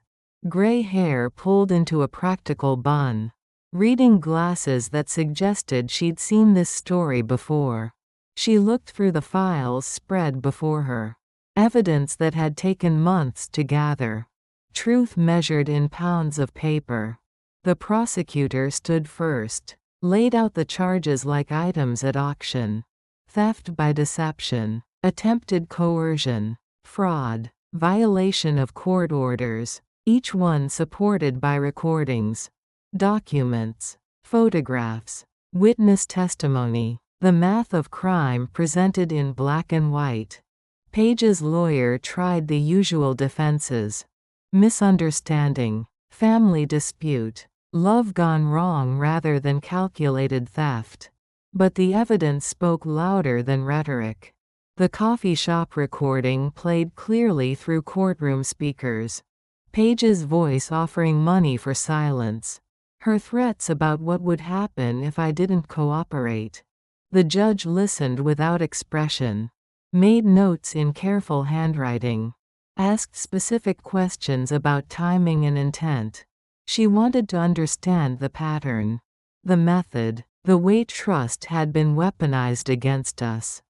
Speaker 1: Gray hair pulled into a practical bun. Reading glasses that suggested she'd seen this story before. She looked through the files spread before her. Evidence that had taken months to gather. Truth measured in pounds of paper. The prosecutor stood first. Laid out the charges like items at auction. Theft by deception. Attempted coercion. Fraud. violation of court orders, each one supported by recordings, documents, photographs, witness testimony, the math of crime presented in black and white. Paige's lawyer tried the usual defenses: misunderstanding, family dispute, love gone wrong rather than calculated theft. But the evidence spoke louder than rhetoric. The coffee shop recording played clearly through courtroom speakers. Paige's voice offering money for silence. Her threats about what would happen if I didn't cooperate. The judge listened without expression. Made notes in careful handwriting. Asked specific questions about timing and intent. She wanted to understand the pattern. The method. The way trust had been weaponized against us.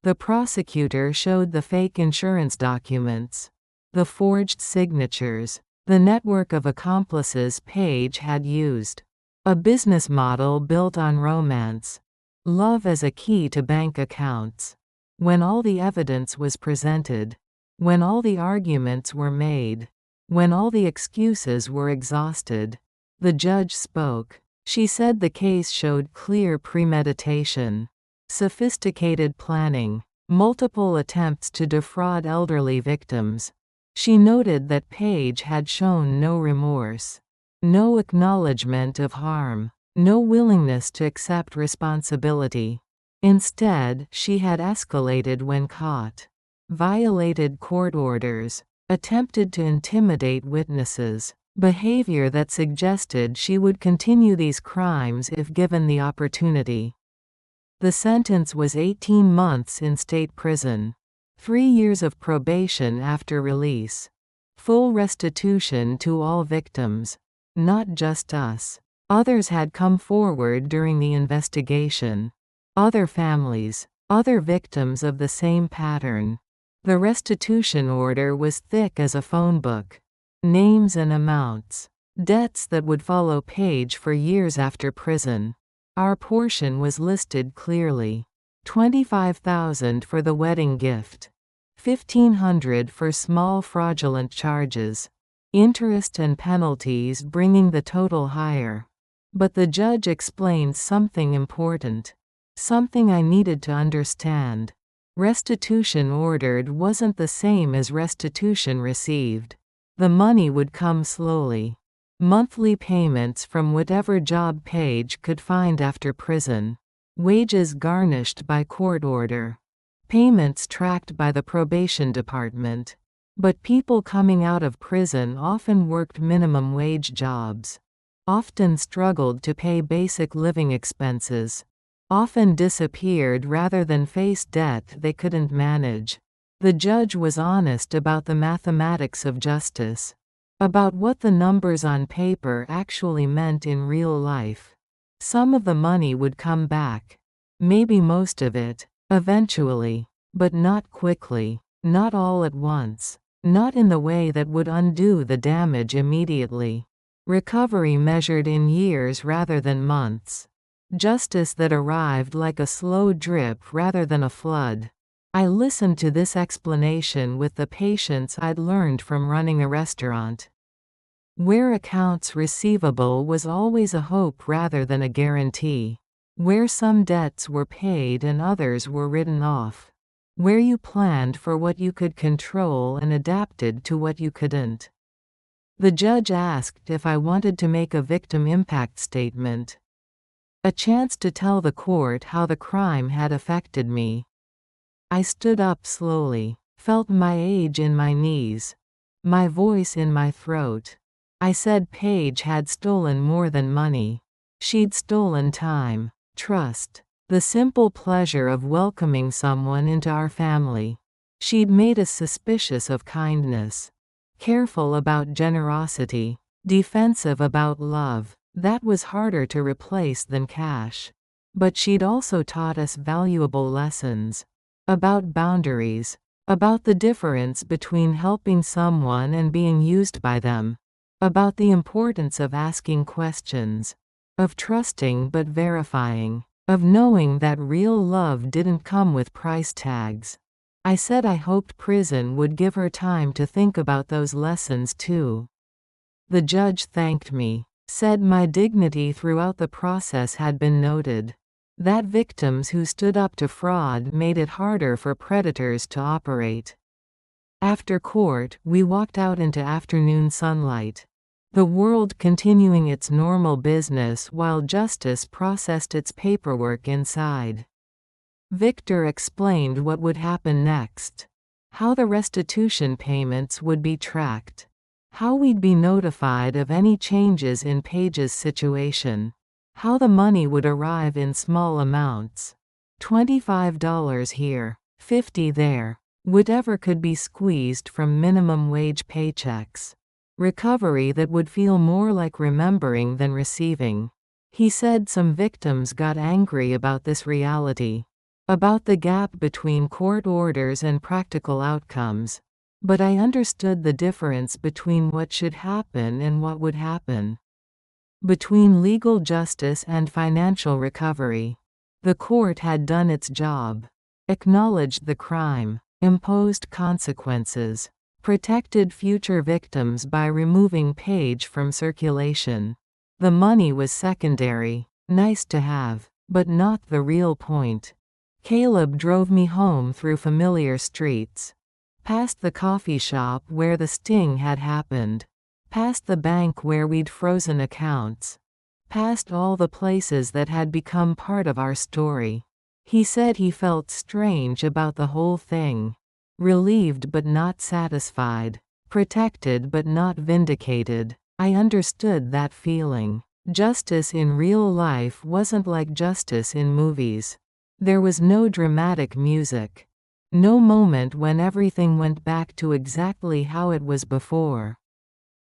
Speaker 1: The prosecutor showed the fake insurance documents. The forged signatures. The network of accomplices Paige had used. A business model built on romance. Love as a key to bank accounts. When all the evidence was presented. When all the arguments were made. When all the excuses were exhausted. The judge spoke. She said the case showed clear premeditation. Sophisticated planning. Multiple attempts to defraud elderly victims. She noted that Paige had shown no remorse. No acknowledgement of harm. No willingness to accept responsibility. Instead, she had escalated when caught. Violated court orders. Attempted to intimidate witnesses. Behavior that suggested she would continue these crimes if given the opportunity. The sentence was 18 months in state prison. 3 years of probation after release. Full restitution to all victims. Not just us. Others had come forward during the investigation. Other families. Other victims of the same pattern. The restitution order was thick as a phone book. Names and amounts. Debts that would follow Paige for years after prison. Our portion was listed clearly. $25,000 for the wedding gift. $1,500 for small fraudulent charges. Interest and penalties bringing the total higher. But the judge explained something important. Something I needed to understand. Restitution ordered wasn't the same as restitution received. The money would come slowly. Monthly payments from whatever job Paige could find after prison. Wages garnished by court order. Payments tracked by the probation department. But people coming out of prison often worked minimum wage jobs. Often struggled to pay basic living expenses. Often disappeared rather than face debt they couldn't manage. The judge was honest about the mathematics of justice. About what the numbers on paper actually meant in real life. Some of the money would come back. Maybe most of it. Eventually. But not quickly. Not all at once. Not in the way that would undo the damage immediately. Recovery measured in years rather than months. Justice that arrived like a slow drip rather than a flood. I listened to this explanation with the patience I'd learned from running a restaurant. Where accounts receivable was always a hope rather than a guarantee. Where some debts were paid and others were written off. Where you planned for what you could control and adapted to what you couldn't. The judge asked if I wanted to make a victim impact statement. A chance to tell the court how the crime had affected me. I stood up slowly, felt my age in my knees, my voice in my throat. I said Paige had stolen more than money. She'd stolen time, trust, the simple pleasure of welcoming someone into our family. She'd made us suspicious of kindness, careful about generosity, defensive about love. That was harder to replace than cash. But she'd also taught us valuable lessons. About boundaries. About the difference between helping someone and being used by them. About the importance of asking questions. Of trusting but verifying. Of knowing that real love didn't come with price tags. I said I hoped prison would give her time to think about those lessons too. The judge thanked me, said my dignity throughout the process had been noted, that victims who stood up to fraud made it harder for predators to operate. After court, we walked out into afternoon sunlight. The world continuing its normal business while justice processed its paperwork inside. Victor explained what would happen next. How the restitution payments would be tracked. How we'd be notified of any changes in Paige's situation. How the money would arrive in small amounts. $25 here, $50 there. Whatever could be squeezed from minimum wage paychecks. Recovery that would feel more like remembering than receiving. He said some victims got angry about this reality. About the gap between court orders and practical outcomes. But I understood the difference between what should happen and what would happen. Between legal justice and financial recovery. The court had done its job. Acknowledged the crime. Imposed consequences. Protected future victims by removing Paige from circulation. The money was secondary. Nice to have. But not the real point. Caleb drove me home through familiar streets. Past the coffee shop where the sting had happened. Past the bank where we'd frozen accounts. Past all the places that had become part of our story. He said he felt strange about the whole thing. Relieved but not satisfied. Protected but not vindicated. I understood that feeling. Justice in real life wasn't like justice in movies. There was no dramatic music. No moment when everything went back to exactly how it was before.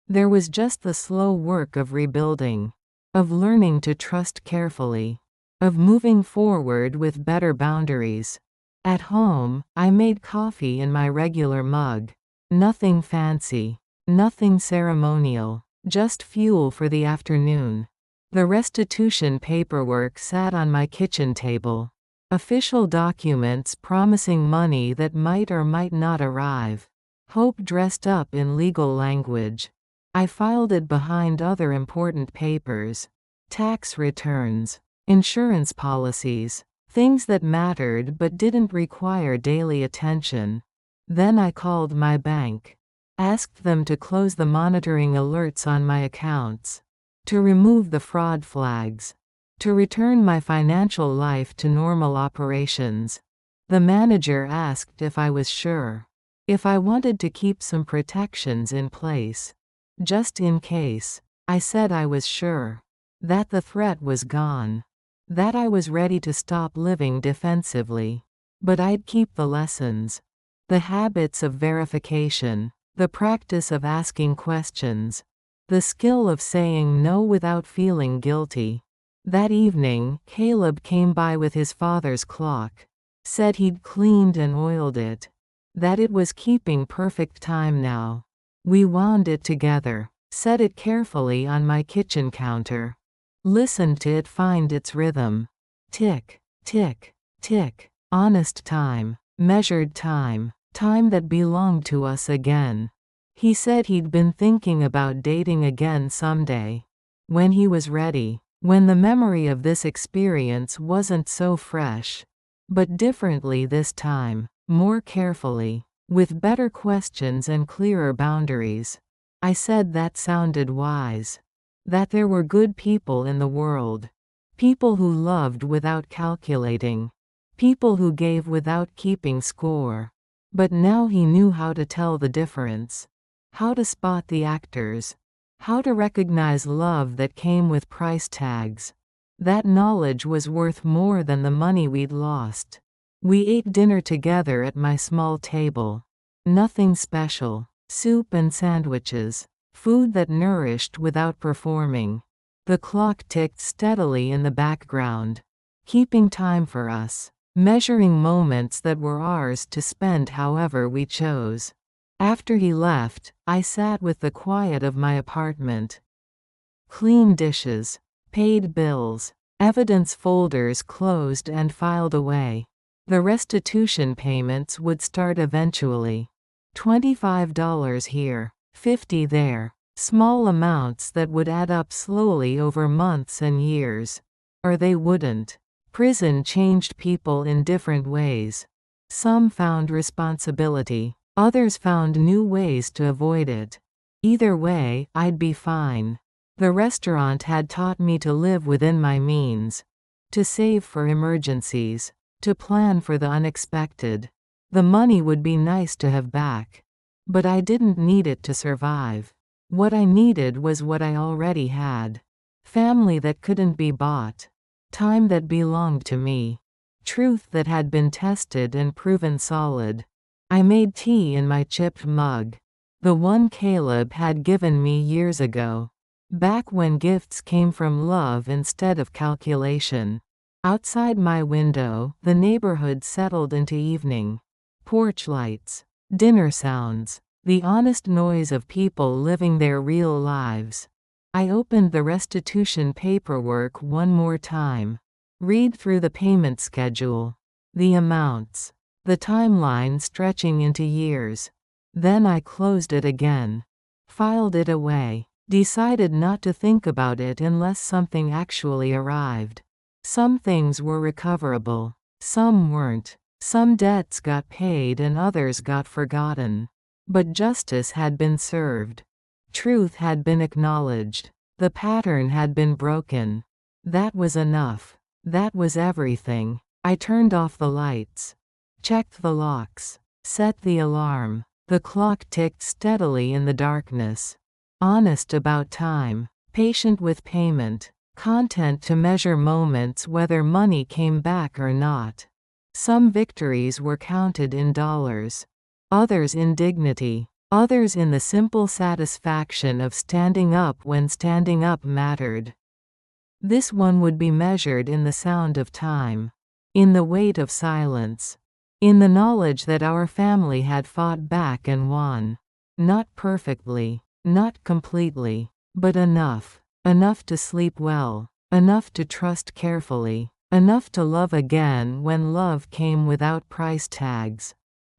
Speaker 1: There was just the slow work of rebuilding. Of learning to trust carefully. Of moving forward with better boundaries. At home, I made coffee in my regular mug. Nothing fancy. Nothing ceremonial. Just fuel for the afternoon. The restitution paperwork sat on my kitchen table. Official documents promising money that might or might not arrive. Hope dressed up in legal language. I filed it behind other important papers. Tax returns. Insurance policies. Things that mattered but didn't require daily attention. Then I called my bank. Asked them to close the monitoring alerts on my accounts. To remove the fraud flags. To return my financial life to normal operations. The manager asked if I was sure. If I wanted to keep some protections in place. Just in case. I said I was sure. That the threat was gone. That I was ready to stop living defensively. But I'd keep the lessons. The habits of verification. The practice of asking questions. The skill of saying no without feeling guilty. That evening, Caleb came by with his father's clock. Said he'd cleaned and oiled it. That it was keeping perfect time now. We wound it together. Set it carefully on my kitchen counter. Listened to it find its rhythm. Tick, tick, tick. Honest time. Measured time. Time that belonged to us again. He said he'd been thinking about dating again someday. When he was ready. When the memory of this experience wasn't so fresh. But differently this time. More carefully. With better questions and clearer boundaries. I said that sounded wise. That there were good people in the world. People who loved without calculating. People who gave without keeping score. But now he knew how to tell the difference. How to spot the actors. How to recognize love that came with price tags. That knowledge was worth more than the money we'd lost. We ate dinner together at my small table. Nothing special. Soup and sandwiches. Food that nourished without performing. The clock ticked steadily in the background. Keeping time for us. Measuring moments that were ours to spend however we chose. After he left, I sat with the quiet of my apartment. Clean dishes. Paid bills. Evidence folders closed and filed away. The restitution payments would start eventually. $25 here, $50 there. Small amounts that would add up slowly over months and years. Or they wouldn't. Prison changed people in different ways. Some found responsibility, others found new ways to avoid it. Either way, I'd be fine. The restaurant had taught me to live within my means, to save for emergencies, to plan for the unexpected. The money would be nice to have back, but I didn't need it to survive. What I needed was what I already had. Family that couldn't be bought. Time that belonged to me. Truth that had been tested and proven solid. I made tea in my chipped mug. The one Caleb had given me years ago. Back when gifts came from love instead of calculation. Outside my window, the neighborhood settled into evening. Porch lights. Dinner sounds. The honest noise of people living their real lives. I opened the restitution paperwork one more time. Read through the payment schedule. The amounts. The timeline stretching into years. Then I closed it again. Filed it away. Decided not to think about it unless something actually arrived. Some things were recoverable. Some weren't. Some debts got paid and others got forgotten. But justice had been served. Truth had been acknowledged. The pattern had been broken. That was enough. That was everything. I turned off the lights. Checked the locks. Set the alarm. The clock ticked steadily in the darkness. Honest about time. Patient with payment. Content to measure moments whether money came back or not. Some victories were counted in dollars. Others in dignity. Others in the simple satisfaction of standing up when standing up mattered. This one would be measured in the sound of time. In the weight of silence. In the knowledge that our family had fought back and won. Not perfectly. Not completely. But enough. Enough to sleep well. Enough to trust carefully. Enough to love again when love came without price tags.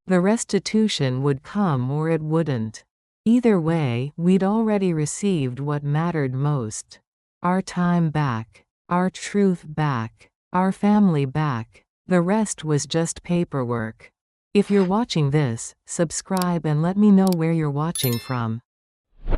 Speaker 1: The restitution would come or it wouldn't. Either way, we'd already received what mattered most. Our time back. Our truth back. Our family back. The rest was just paperwork. If you're watching this, subscribe and let me know where you're watching from.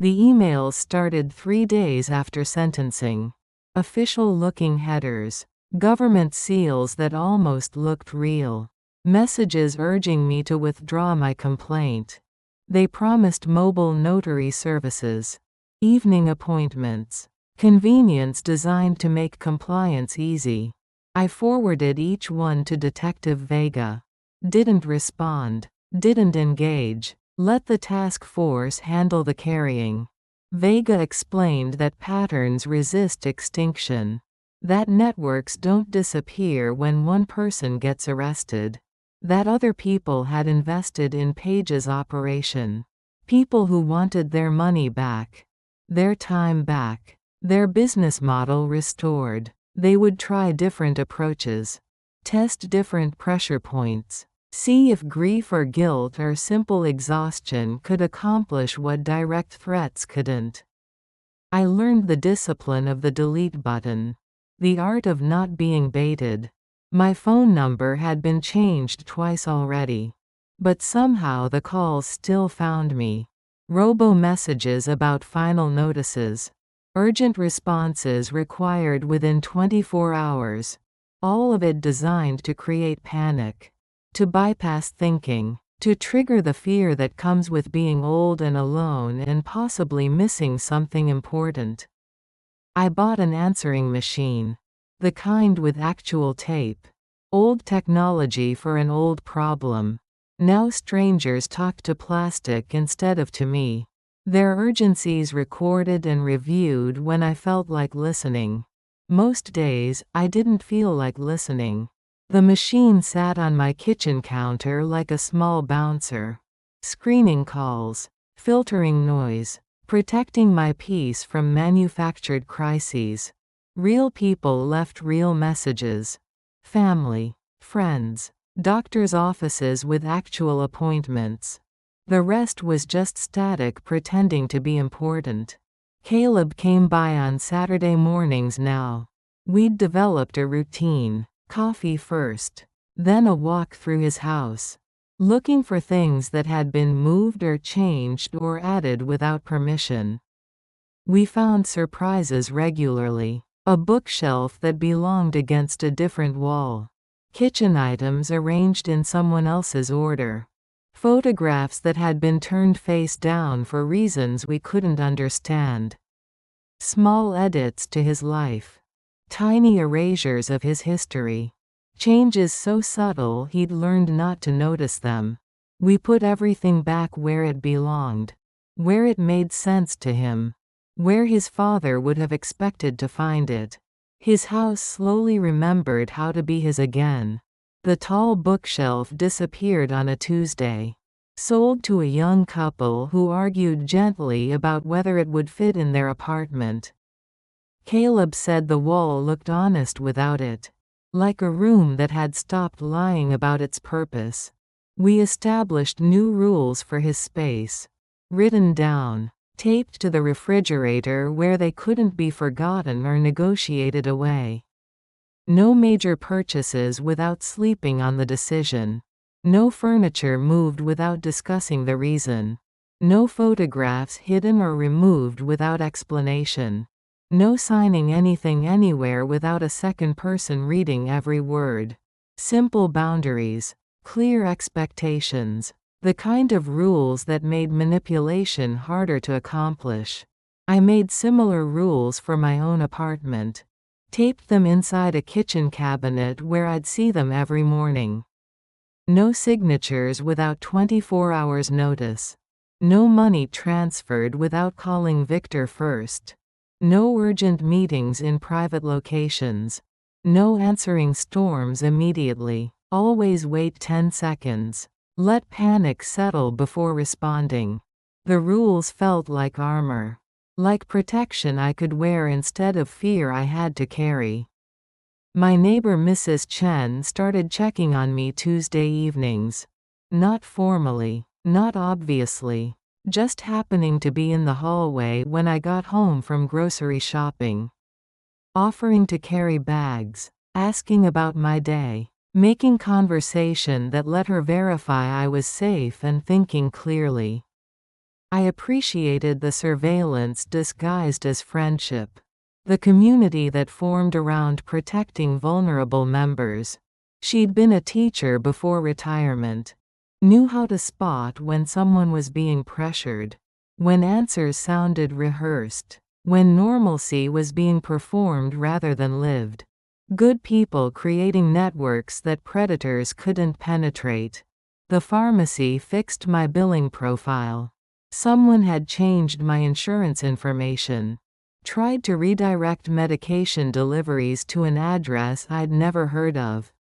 Speaker 1: The emails started 3 days after sentencing. Official-looking headers. Government seals that almost looked real. Messages urging me to withdraw my complaint. They promised mobile notary services. Evening appointments. Convenience designed to make compliance easy. I forwarded each one to Detective Vega. Didn't respond. Didn't engage. Let the task force handle the carrying. Vega explained that patterns resist extinction. That networks don't disappear when one person gets arrested. That other people had invested in Paige's operation. People who wanted their money back. Their time back. Their business model restored. They would try different approaches. Test different pressure points. See if grief or guilt or simple exhaustion could accomplish what direct threats couldn't. I learned the discipline of the delete button. The art of not being baited. My phone number had been changed twice already. But somehow the calls still found me. Robo-messages about final notices. Urgent responses required within 24 hours. All of it designed to create panic. To bypass thinking. To trigger the fear that comes with being old and alone and possibly missing something important. I bought an answering machine. The kind with actual tape. Old technology for an old problem. Now strangers talk to plastic instead of to me. Their urgencies recorded and reviewed when I felt like listening. Most days, I didn't feel like listening. The machine sat on my kitchen counter like a small bouncer. Screening calls. Filtering noise. Protecting my peace from manufactured crises. Real people left real messages. Family. Friends. doctor's offices with actual appointments. The rest was just static pretending to be important. Caleb came by on Saturday mornings now. We'd developed a routine. Coffee first. Then a walk through his house. Looking for things that had been moved or changed or added without permission. We found surprises regularly. A bookshelf that belonged against a different wall. Kitchen items arranged in someone else's order. Photographs that had been turned face down for reasons we couldn't understand. Small edits to his life. Tiny erasures of his history. Changes so subtle he'd learned not to notice them. We put everything back where it belonged. Where it made sense to him. Where his father would have expected to find it. His house slowly remembered how to be his again. The tall bookshelf disappeared on a Tuesday. Sold to a young couple who argued gently about whether it would fit in their apartment. Caleb said the wall looked honest without it. Like a room that had stopped lying about its purpose. We established new rules for his space. Written down. Taped to the refrigerator where they couldn't be forgotten or negotiated away. No major purchases without sleeping on the decision. No furniture moved without discussing the reason. No photographs hidden or removed without explanation. No signing anything anywhere without a second person reading every word. Simple boundaries. Clear expectations. The kind of rules that made manipulation harder to accomplish. I made similar rules for my own apartment. Taped them inside a kitchen cabinet where I'd see them every morning. No signatures without 24 hours notice. No money transferred without calling Victor first. No urgent meetings in private locations. No answering storms immediately. Always wait 10 seconds. Let panic settle before responding. The rules felt like armor. Like protection I could wear instead of fear I had to carry. My neighbor Mrs. Chen started checking on me Tuesday evenings. Not formally, not obviously. Just happening to be in the hallway when I got home from grocery shopping. Offering to carry bags. Asking about my day. Making conversation that let her verify I was safe and thinking clearly. I appreciated the surveillance disguised as friendship. The community that formed around protecting vulnerable members. She'd been a teacher before retirement. Knew how to spot when someone was being pressured. When answers sounded rehearsed. When normalcy was being performed rather than lived. Good people creating networks that predators couldn't penetrate. The pharmacy fixed my billing profile. Someone had changed my insurance information. Tried to redirect medication deliveries to an address I'd never heard of.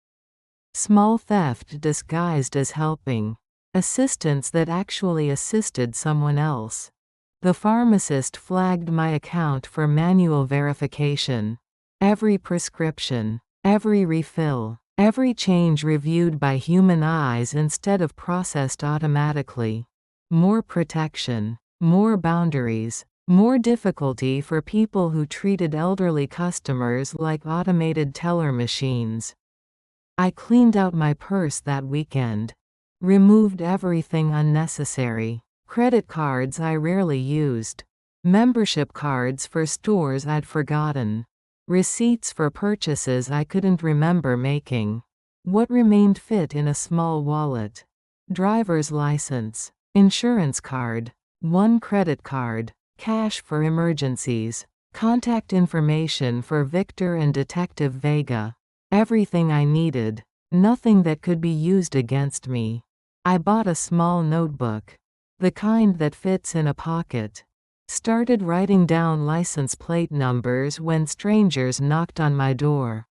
Speaker 1: Small theft disguised as helping. Assistance that actually assisted someone else. The pharmacist flagged my account for manual verification. Every prescription, every refill, every change reviewed by human eyes instead of processed automatically. More protection, more boundaries, more difficulty for people who treated elderly customers like automated teller machines. I cleaned out my purse that weekend. Removed everything unnecessary. Credit cards I rarely used. Membership cards for stores I'd forgotten. Receipts for purchases I couldn't remember making. What remained fit in a small wallet. Driver's license. Insurance card. One credit card. Cash for emergencies. Contact information for Victor and Detective Vega. Everything I needed. Nothing that could be used against me. I bought a small notebook. The kind that fits in a pocket. Started writing down license plate numbers when strangers knocked on my door.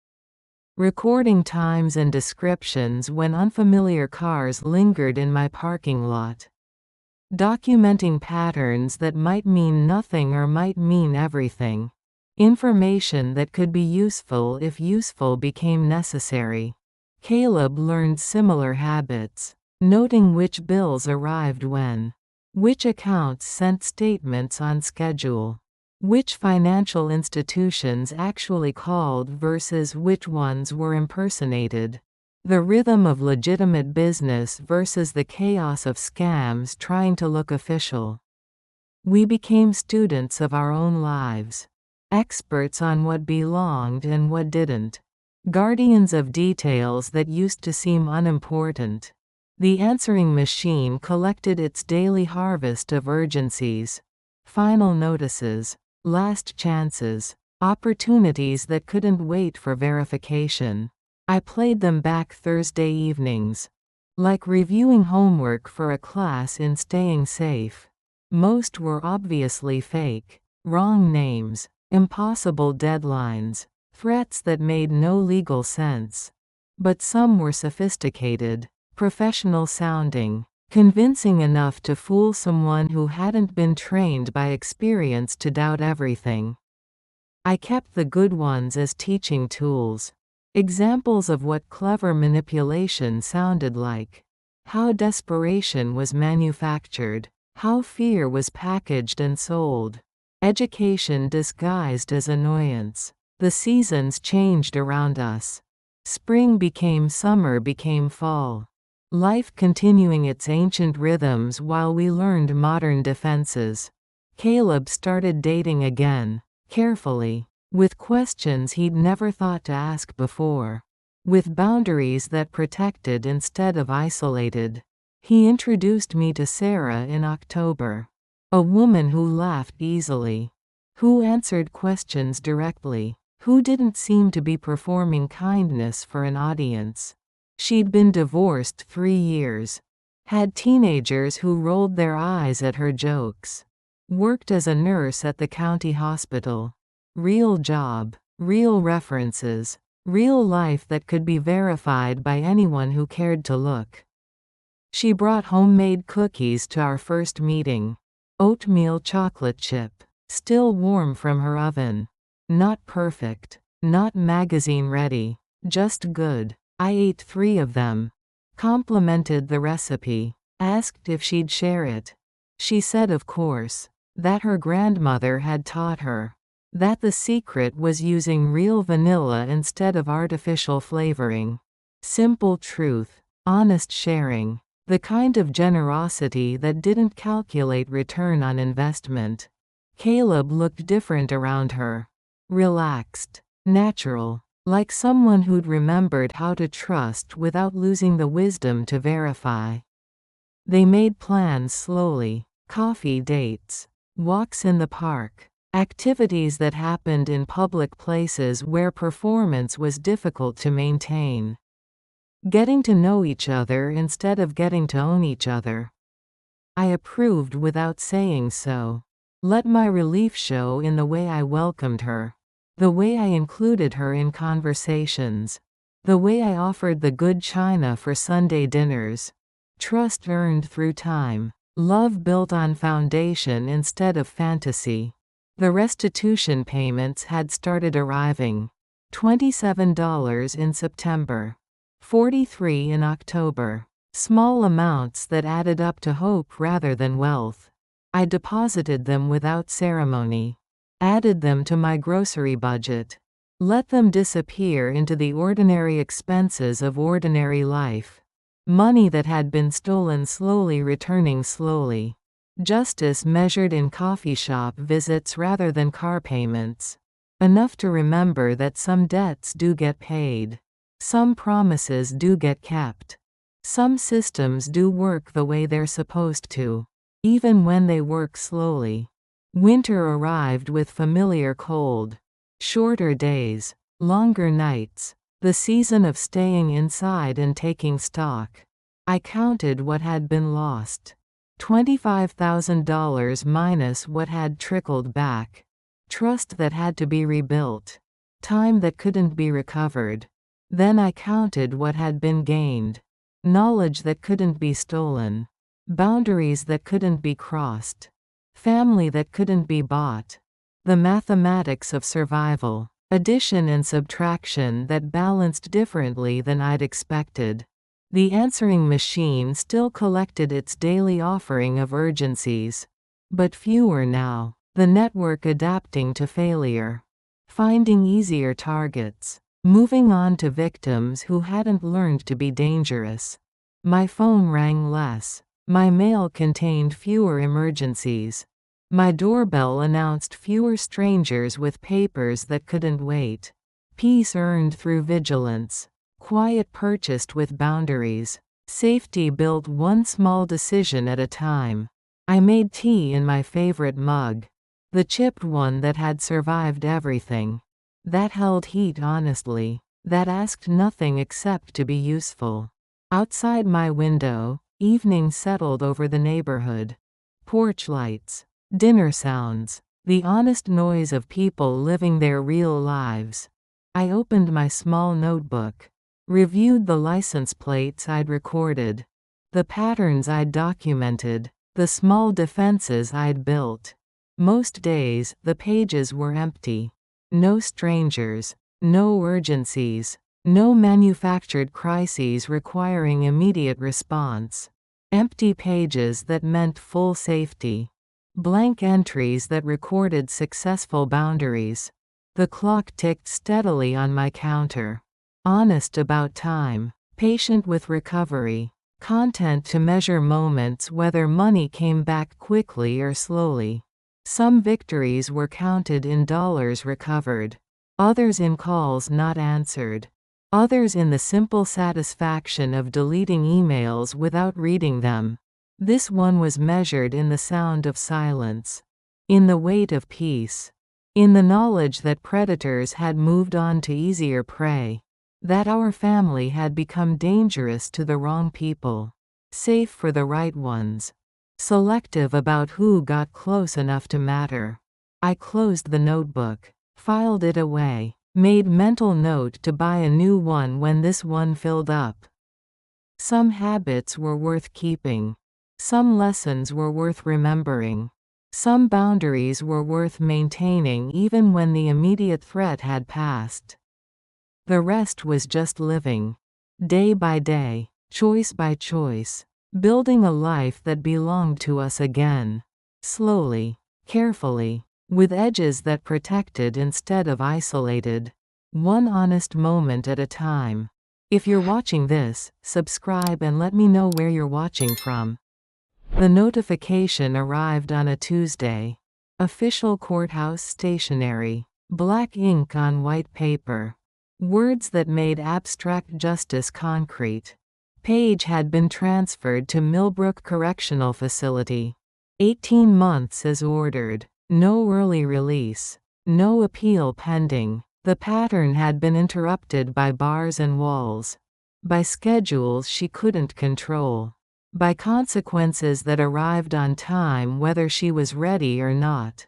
Speaker 1: Recording times and descriptions when unfamiliar cars lingered in my parking lot. Documenting patterns that might mean nothing or might mean everything. Information that could be useful if useful became necessary. Caleb learned similar habits, noting which bills arrived when, which accounts sent statements on schedule, which financial institutions actually called versus which ones were impersonated, the rhythm of legitimate business versus the chaos of scams trying to look official. We became students of our own lives, experts on what belonged and what didn't, guardians of details that used to seem unimportant. The answering machine collected its daily harvest of urgencies, final notices, last chances, opportunities that couldn't wait for verification. I played them back Thursday evenings, like reviewing homework for a class in Staying Safe. Most were obviously fake, wrong names, impossible deadlines, threats that made no legal sense. But some were sophisticated, professional sounding, convincing enough to fool someone who hadn't been trained by experience to doubt everything. I kept the good ones as teaching tools. Examples of what clever manipulation sounded like. How desperation was manufactured. How fear was packaged and sold. Education disguised as annoyance. The seasons changed around us. Spring became summer became fall. Life continuing its ancient rhythms while we learned modern defenses. Caleb started dating again, carefully, with questions he'd never thought to ask before. With boundaries that protected instead of isolated. He introduced me to Sarah in October. A woman who laughed easily. Who answered questions directly. Who didn't seem to be performing kindness for an audience. She'd been divorced 3 years. Had teenagers who rolled their eyes at her jokes. Worked as a nurse at the county hospital. Real job, real references, real life that could be verified by anyone who cared to look. She brought homemade cookies to our first meeting. Oatmeal chocolate chip, still warm from her oven. Not perfect, not magazine ready, just good. I ate 3 of them. Complimented the recipe. Asked if she'd share it. She said of course. That her grandmother had taught her. That the secret was using real vanilla instead of artificial flavoring. Simple truth, honest sharing. The kind of generosity that didn't calculate return on investment. Caleb looked different around her. Relaxed, natural, like someone who'd remembered how to trust without losing the wisdom to verify. They made plans slowly. Coffee dates, walks in the park. Activities that happened in public places where performance was difficult to maintain. Getting to know each other instead of getting to own each other. I approved without saying so. Let my relief show in the way I welcomed her. The way I included her in conversations. The way I offered the good china for Sunday dinners. Trust earned through time. Love built on foundation instead of fantasy. The restitution payments had started arriving. $27 in September. $43 in October. Small amounts that added up to hope rather than wealth. I deposited them without ceremony. Added them to my grocery budget. Let them disappear into the ordinary expenses of ordinary life. Money that had been stolen slowly returning slowly. Justice measured in coffee shop visits rather than car payments. Enough to remember that some debts do get paid. Some promises do get kept. Some systems do work the way they're supposed to, even when they work slowly. Winter arrived with familiar cold. Shorter days, longer nights. The season of staying inside and taking stock. I counted what had been lost. $25,000 minus what had trickled back. Trust that had to be rebuilt. Time that couldn't be recovered. Then I counted what had been gained. Knowledge that couldn't be stolen. Boundaries that couldn't be crossed. Family that couldn't be bought. The mathematics of survival. addition and subtraction that balanced differently than I'd expected. The answering machine still collected its daily offering of urgencies. But fewer now. The network adapting to failure. Finding easier targets. Moving on to victims who hadn't learned to be dangerous. My phone rang less. My mail contained fewer emergencies. My doorbell announced fewer strangers with papers that couldn't wait. Peace earned through vigilance. Quiet purchased with boundaries. Safety built one small decision at a time. I made tea in my favorite mug. The chipped one that had survived everything. That held heat honestly. That asked nothing except to be useful. Outside my window, evening settled over the neighborhood. Porch lights. Dinner sounds. The honest noise of people living their real lives. I opened my small notebook. Reviewed the license plates I'd recorded. The patterns I'd documented. The small defenses I'd built. Most days, the pages were empty. No strangers. No urgencies. No manufactured crises requiring immediate response. Empty pages that meant full safety. Blank entries that recorded successful boundaries. The clock ticked steadily on my counter. Honest about time. Patient with recovery. Content to measure moments whether money came back quickly or slowly. Some victories were counted in dollars recovered. Others in calls not answered. Others in the simple satisfaction of deleting emails without reading them. This one was measured in the sound of silence. In the weight of peace. In the knowledge that predators had moved on to easier prey. That our family had become dangerous to the wrong people. Safe for the right ones. Selective about who got close enough to matter. I closed the notebook. Filed it away. Made mental note to buy a new one when this one filled up. Some habits were worth keeping. Some lessons were worth remembering. Some boundaries were worth maintaining even when the immediate threat had passed. The rest was just living. Day by day, choice by choice. Building a life that belonged to us again. Slowly. Carefully. With edges that protected instead of isolated. One honest moment at a time. If you're watching this, subscribe and let me know where you're watching from. The notification arrived on a Tuesday. Official courthouse stationery. Black ink on white paper. Words that made abstract justice concrete. Paige had been transferred to Millbrook Correctional Facility. 18 months as ordered. No early release. No appeal pending. The pattern had been interrupted by bars and walls. By schedules she couldn't control. By consequences that arrived on time whether she was ready or not.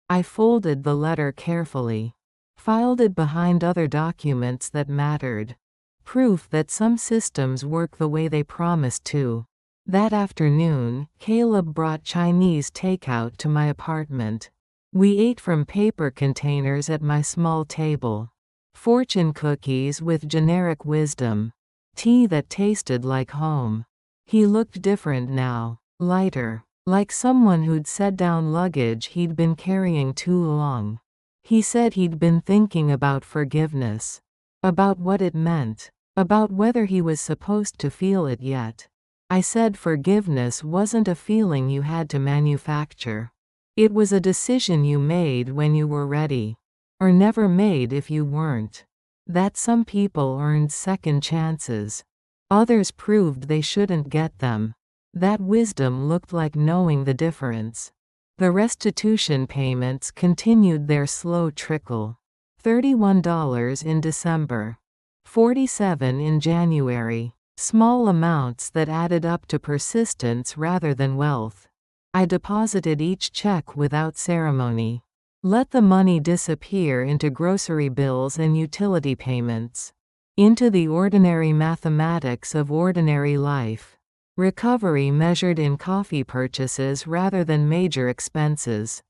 Speaker 1: I folded the letter carefully. Filed it behind other documents that mattered. Proof that some systems work the way they promised to. That afternoon, Caleb brought Chinese takeout to my apartment. We ate from paper containers at my small table. Fortune cookies with generic wisdom. Tea that tasted like home. He looked different now. Lighter. Like someone who'd set down luggage he'd been carrying too long. He said he'd been thinking about forgiveness. About what it meant. About whether he was supposed to feel it yet. I said forgiveness wasn't a feeling you had to manufacture. It was a decision you made when you were ready. Or never made if you weren't. That some people earned second chances. Others proved they shouldn't get them. That wisdom looked like knowing the difference. The restitution payments continued their slow trickle. $31 in December. $47 in January. Small amounts that added up to persistence rather than wealth. I deposited each check without ceremony. Let the money disappear into grocery bills and utility payments. Into the ordinary mathematics of ordinary life. Recovery measured in coffee purchases rather than major expenses.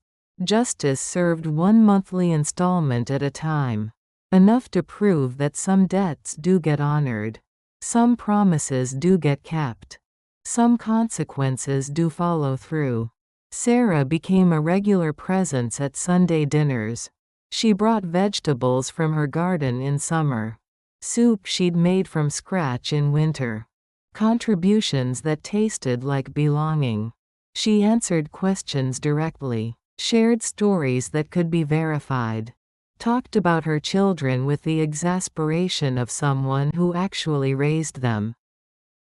Speaker 1: Justice served one monthly installment at a time. Enough to prove that some debts do get honored. Some promises do get kept. Some consequences do follow through. Sarah became a regular presence at Sunday dinners. She brought vegetables from her garden in summer. Soup she'd made from scratch in winter. Contributions that tasted like belonging. She answered questions directly, shared stories that could be verified, talked about her children with the exasperation of someone who actually raised them.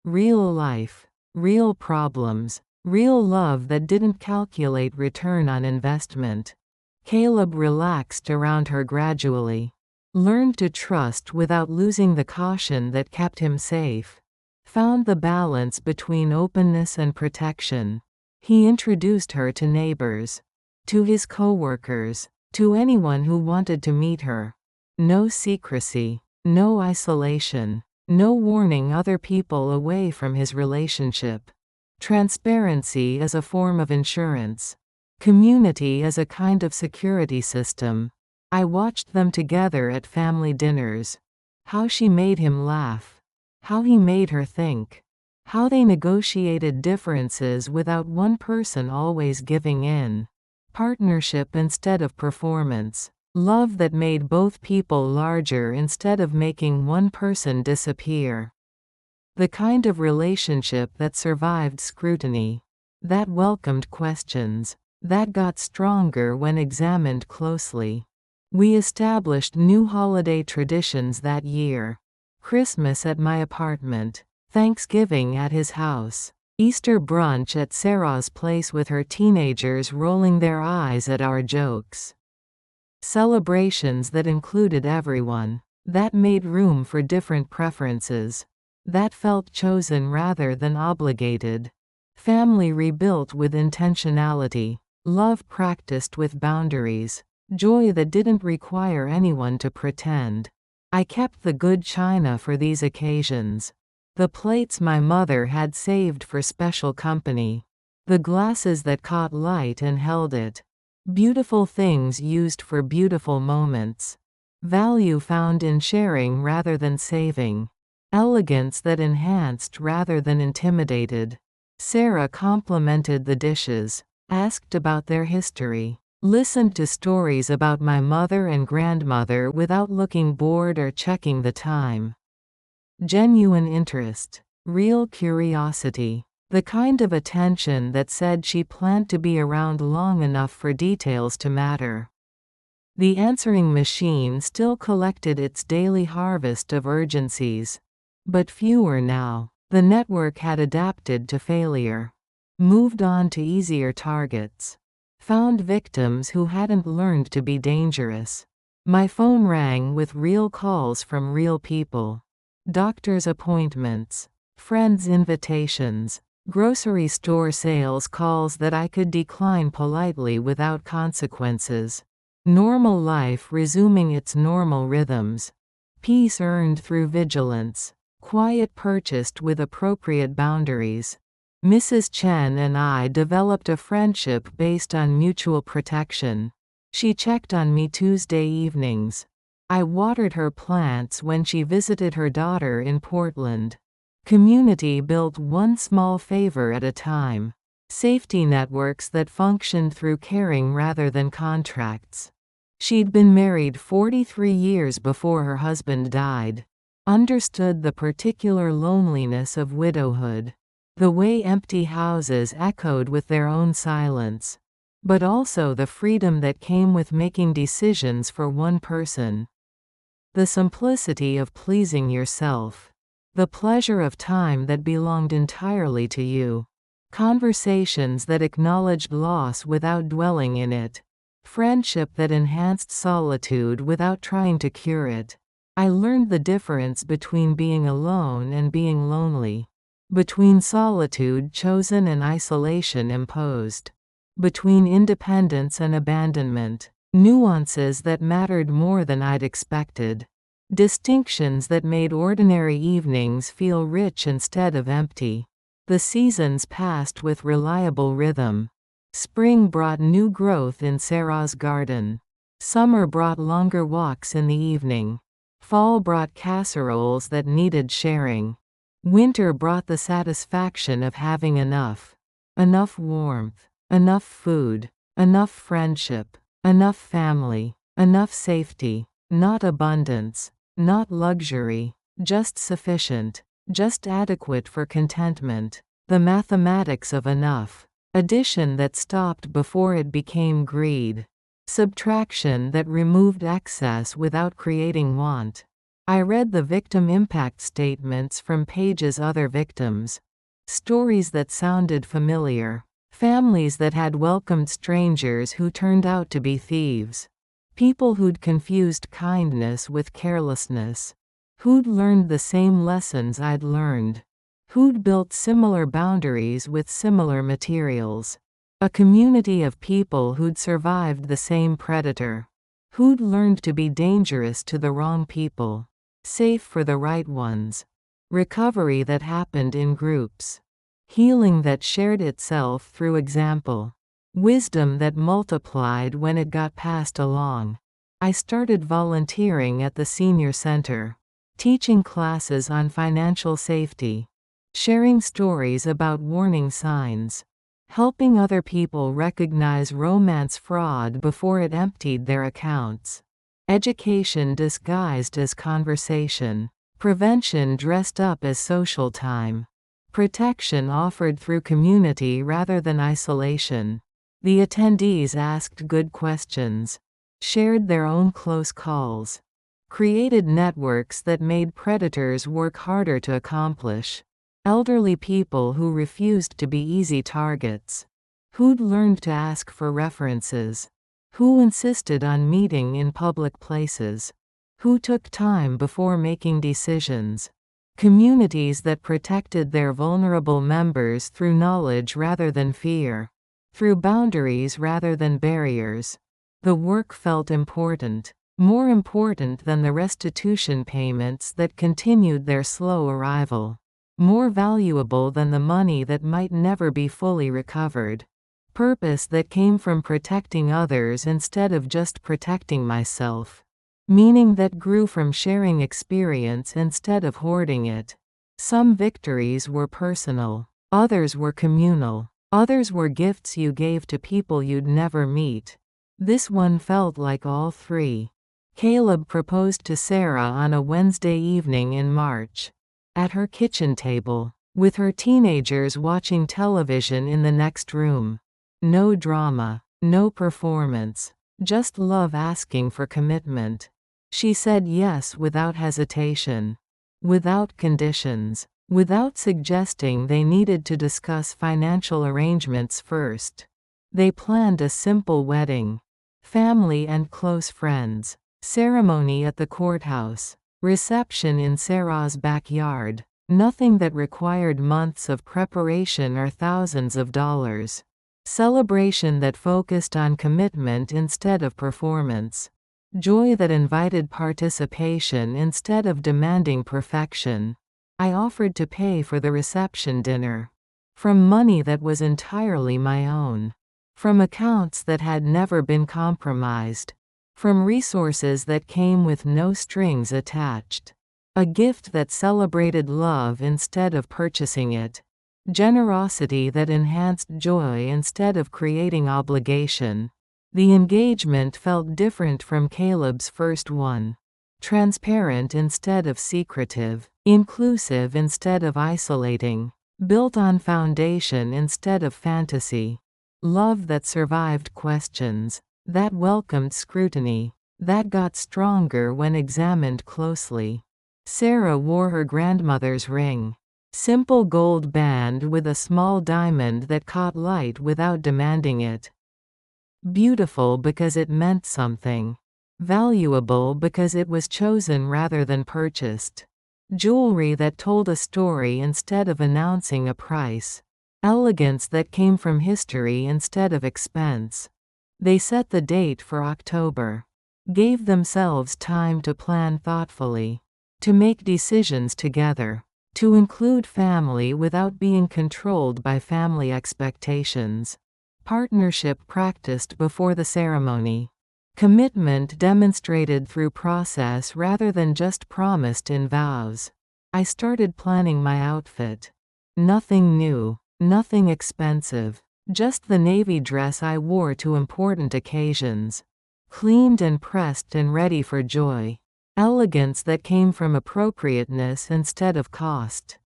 Speaker 1: Real life, real problems, real love that didn't calculate return on investment. Caleb relaxed around her gradually, learned to trust without losing the caution that kept him safe, found the balance between openness and protection. He introduced her to neighbors, to his coworkers, to anyone who wanted to meet her. No secrecy, no isolation, no warning other people away from his relationship. Transparency as a form of insurance. Community as a kind of security system. I watched them together at family dinners. How she made him laugh. How he made her think. How they negotiated differences without one person always giving in. Partnership instead of performance. Love that made both people larger instead of making one person disappear. The kind of relationship that survived scrutiny. That welcomed questions. That got stronger when examined closely. We established new holiday traditions that year. Christmas at my apartment. Thanksgiving at his house. Easter brunch at Sarah's place with her teenagers rolling their eyes at our jokes. Celebrations that included everyone. That made room for different preferences. That felt chosen rather than obligated. Family rebuilt with intentionality. Love practiced with boundaries. Joy that didn't require anyone to pretend. I kept the good china for these occasions. The plates my mother had saved for special company. The glasses that caught light and held it. Beautiful things used for beautiful moments. Value found in sharing rather than saving. Elegance that enhanced rather than intimidated. Sarah complimented the dishes, asked about their history, listened to stories about my mother and grandmother without looking bored or checking the time. Genuine interest, real curiosity, the kind of attention that said she planned to be around long enough for details to matter. The answering machine still collected its daily harvest of urgencies. But fewer now. The network had adapted to failure. Moved on to easier targets. Found victims who hadn't learned to be dangerous. My phone rang with real calls from real people. Doctor's appointments. Friends' invitations. Grocery store sales calls that I could decline politely without consequences. Normal life resuming its normal rhythms. Peace earned through vigilance. Quiet purchased with appropriate boundaries. Mrs. Chen and I developed a friendship based on mutual protection. She checked on me Tuesday evenings. I watered her plants when she visited her daughter in Portland. Community built one small favor at a time. Safety networks that functioned through caring rather than contracts. She'd been married 43 years before her husband died. Understood the particular loneliness of widowhood. The way empty houses echoed with their own silence. But also the freedom that came with making decisions for one person. The simplicity of pleasing yourself. The pleasure of time that belonged entirely to you. Conversations that acknowledged loss without dwelling in it. Friendship that enhanced solitude without trying to cure it. I learned the difference between being alone and being lonely. Between solitude chosen and isolation imposed. Between independence and abandonment. Nuances that mattered more than I'd expected. Distinctions that made ordinary evenings feel rich instead of empty. The seasons passed with reliable rhythm. Spring brought new growth in Sarah's garden. Summer brought longer walks in the evening. Fall brought casseroles that needed sharing. Winter brought the satisfaction of having enough. Enough warmth. Enough food. Enough friendship. Enough family. Enough safety. Not abundance. Not luxury. Just sufficient. Just adequate for contentment. The mathematics of enough. Addition that stopped before it became greed. Subtraction that removed excess without creating want. I read the victim impact statements from Paige's other victims. Stories that sounded familiar. Families that had welcomed strangers who turned out to be thieves. People who'd confused kindness with carelessness. Who'd learned the same lessons I'd learned. Who'd built similar boundaries with similar materials. A community of people who'd survived the same predator. Who'd learned to be dangerous to the wrong people, safe for the right ones. Recovery that happened in groups. Healing that shared itself through example. Wisdom that multiplied when it got passed along. I started volunteering at the senior center, teaching classes on financial safety. Sharing stories about warning signs. Helping other people recognize romance fraud before it emptied their accounts. Education disguised as conversation. Prevention dressed up as social time. Protection offered through community rather than isolation. The attendees asked good questions. Shared their own close calls. Created networks that made predators work harder to accomplish. Elderly people who refused to be easy targets. Who'd learned to ask for references. Who insisted on meeting in public places. Who took time before making decisions. Communities that protected their vulnerable members through knowledge rather than fear. Through boundaries rather than barriers. The work felt important. More important than the restitution payments that continued their slow arrival. More valuable than the money that might never be fully recovered. Purpose that came from protecting others instead of just protecting myself. Meaning that grew from sharing experience instead of hoarding it. Some victories were personal. Others were communal. Others were gifts you gave to people you'd never meet. This one felt like all three. Caleb proposed to Sarah on a Wednesday evening in March. At her kitchen table, with her teenagers watching television in the next room. No drama, no performance, just love asking for commitment. She said yes without hesitation. Without conditions. Without suggesting they needed to discuss financial arrangements first. They planned a simple wedding. Family and close friends. Ceremony at the courthouse. Reception in Sarah's backyard. Nothing that required months of preparation or thousands of dollars. Celebration that focused on commitment instead of performance. Joy that invited participation instead of demanding perfection. I offered to pay for the reception dinner. From money that was entirely my own. From accounts that had never been compromised. From resources that came with no strings attached. A gift that celebrated love instead of purchasing it. Generosity that enhanced joy instead of creating obligation. The engagement felt different from Caleb's first one. Transparent instead of secretive. Inclusive instead of isolating. Built on foundation instead of fantasy. Love that survived questions. That welcomed scrutiny. That got stronger when examined closely. Sarah wore her grandmother's ring. Simple gold band with a small diamond that caught light without demanding it. Beautiful because it meant something. Valuable because it was chosen rather than purchased. Jewelry that told a story instead of announcing a price. Elegance that came from history instead of expense. They set the date for October. Gave themselves time to plan thoughtfully. To make decisions together. To include family without being controlled by family expectations. Partnership practiced before the ceremony. Commitment demonstrated through process rather than just promised in vows. I started planning my outfit. Nothing new, nothing expensive. Just the navy dress I wore to important occasions. Cleaned and pressed and ready for joy. Elegance that came from appropriateness instead of cost.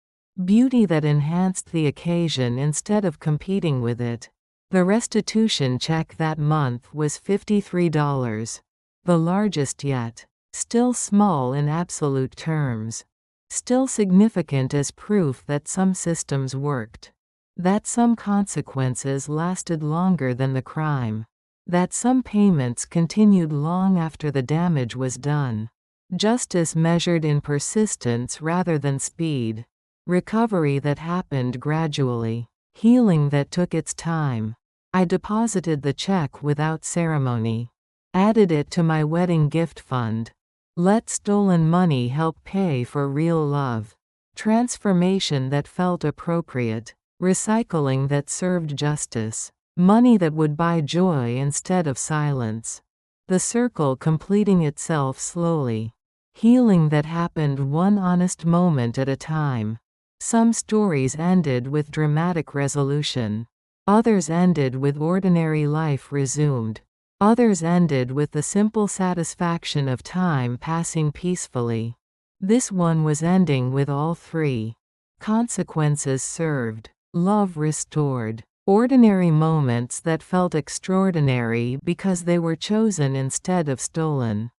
Speaker 1: Beauty that enhanced the occasion instead of competing with it. The restitution check that month was $53. The largest yet. Still small in absolute terms. Still significant as proof that some systems worked. That some consequences lasted longer than the crime. That some payments continued long after the damage was done. Justice measured in persistence rather than speed. Recovery that happened gradually. Healing that took its time. I deposited the check without ceremony. Added it to my wedding gift fund. Let stolen money help pay for real love. Transformation that felt appropriate. Recycling that served justice. Money that would buy joy instead of silence. The circle completing itself slowly. Healing that happened one honest moment at a time. Some stories ended with dramatic resolution. Others ended with ordinary life resumed. Others ended with the simple satisfaction of time passing peacefully. This one was ending with all three. Consequences served. Love restored. Ordinary moments that felt extraordinary because they were chosen instead of stolen.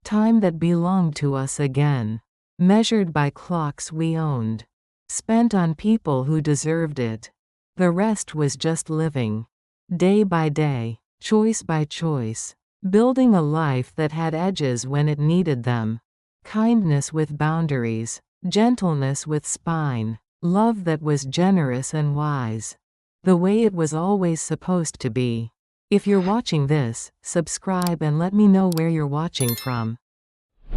Speaker 1: Time that belonged to us again. Measured by clocks we owned. Spent on people who deserved it. The rest was just living. Day by day, choice by choice. Building a life that had edges when it needed them. Kindness with boundaries. Gentleness with spine. Love that was generous and wise. The way it was always supposed to be. If you're watching this, subscribe and let me know where you're watching from.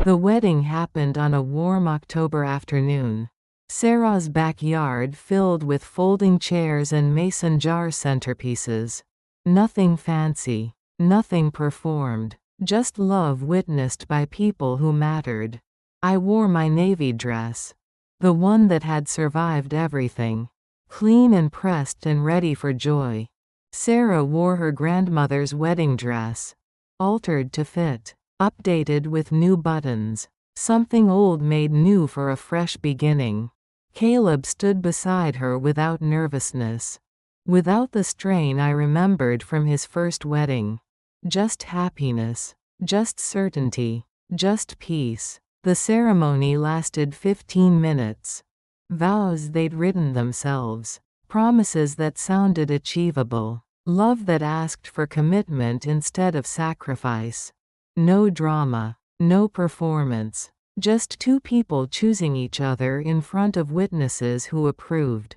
Speaker 1: The wedding happened on a warm October afternoon. Sarah's backyard filled with folding chairs and mason jar centerpieces. Nothing fancy. Nothing performed. Just love witnessed by people who mattered. I wore my navy dress. The one that had survived everything. Clean and pressed and ready for joy. Sarah wore her grandmother's wedding dress. Altered to fit. Updated with new buttons. Something old made new for a fresh beginning. Caleb stood beside her without nervousness. Without the strain I remembered from his first wedding. Just happiness. Just certainty. Just peace. The ceremony lasted 15 minutes. Vows they'd written themselves. Promises that sounded achievable. Love that asked for commitment instead of sacrifice. No drama. No performance. Just two people choosing each other in front of witnesses who approved.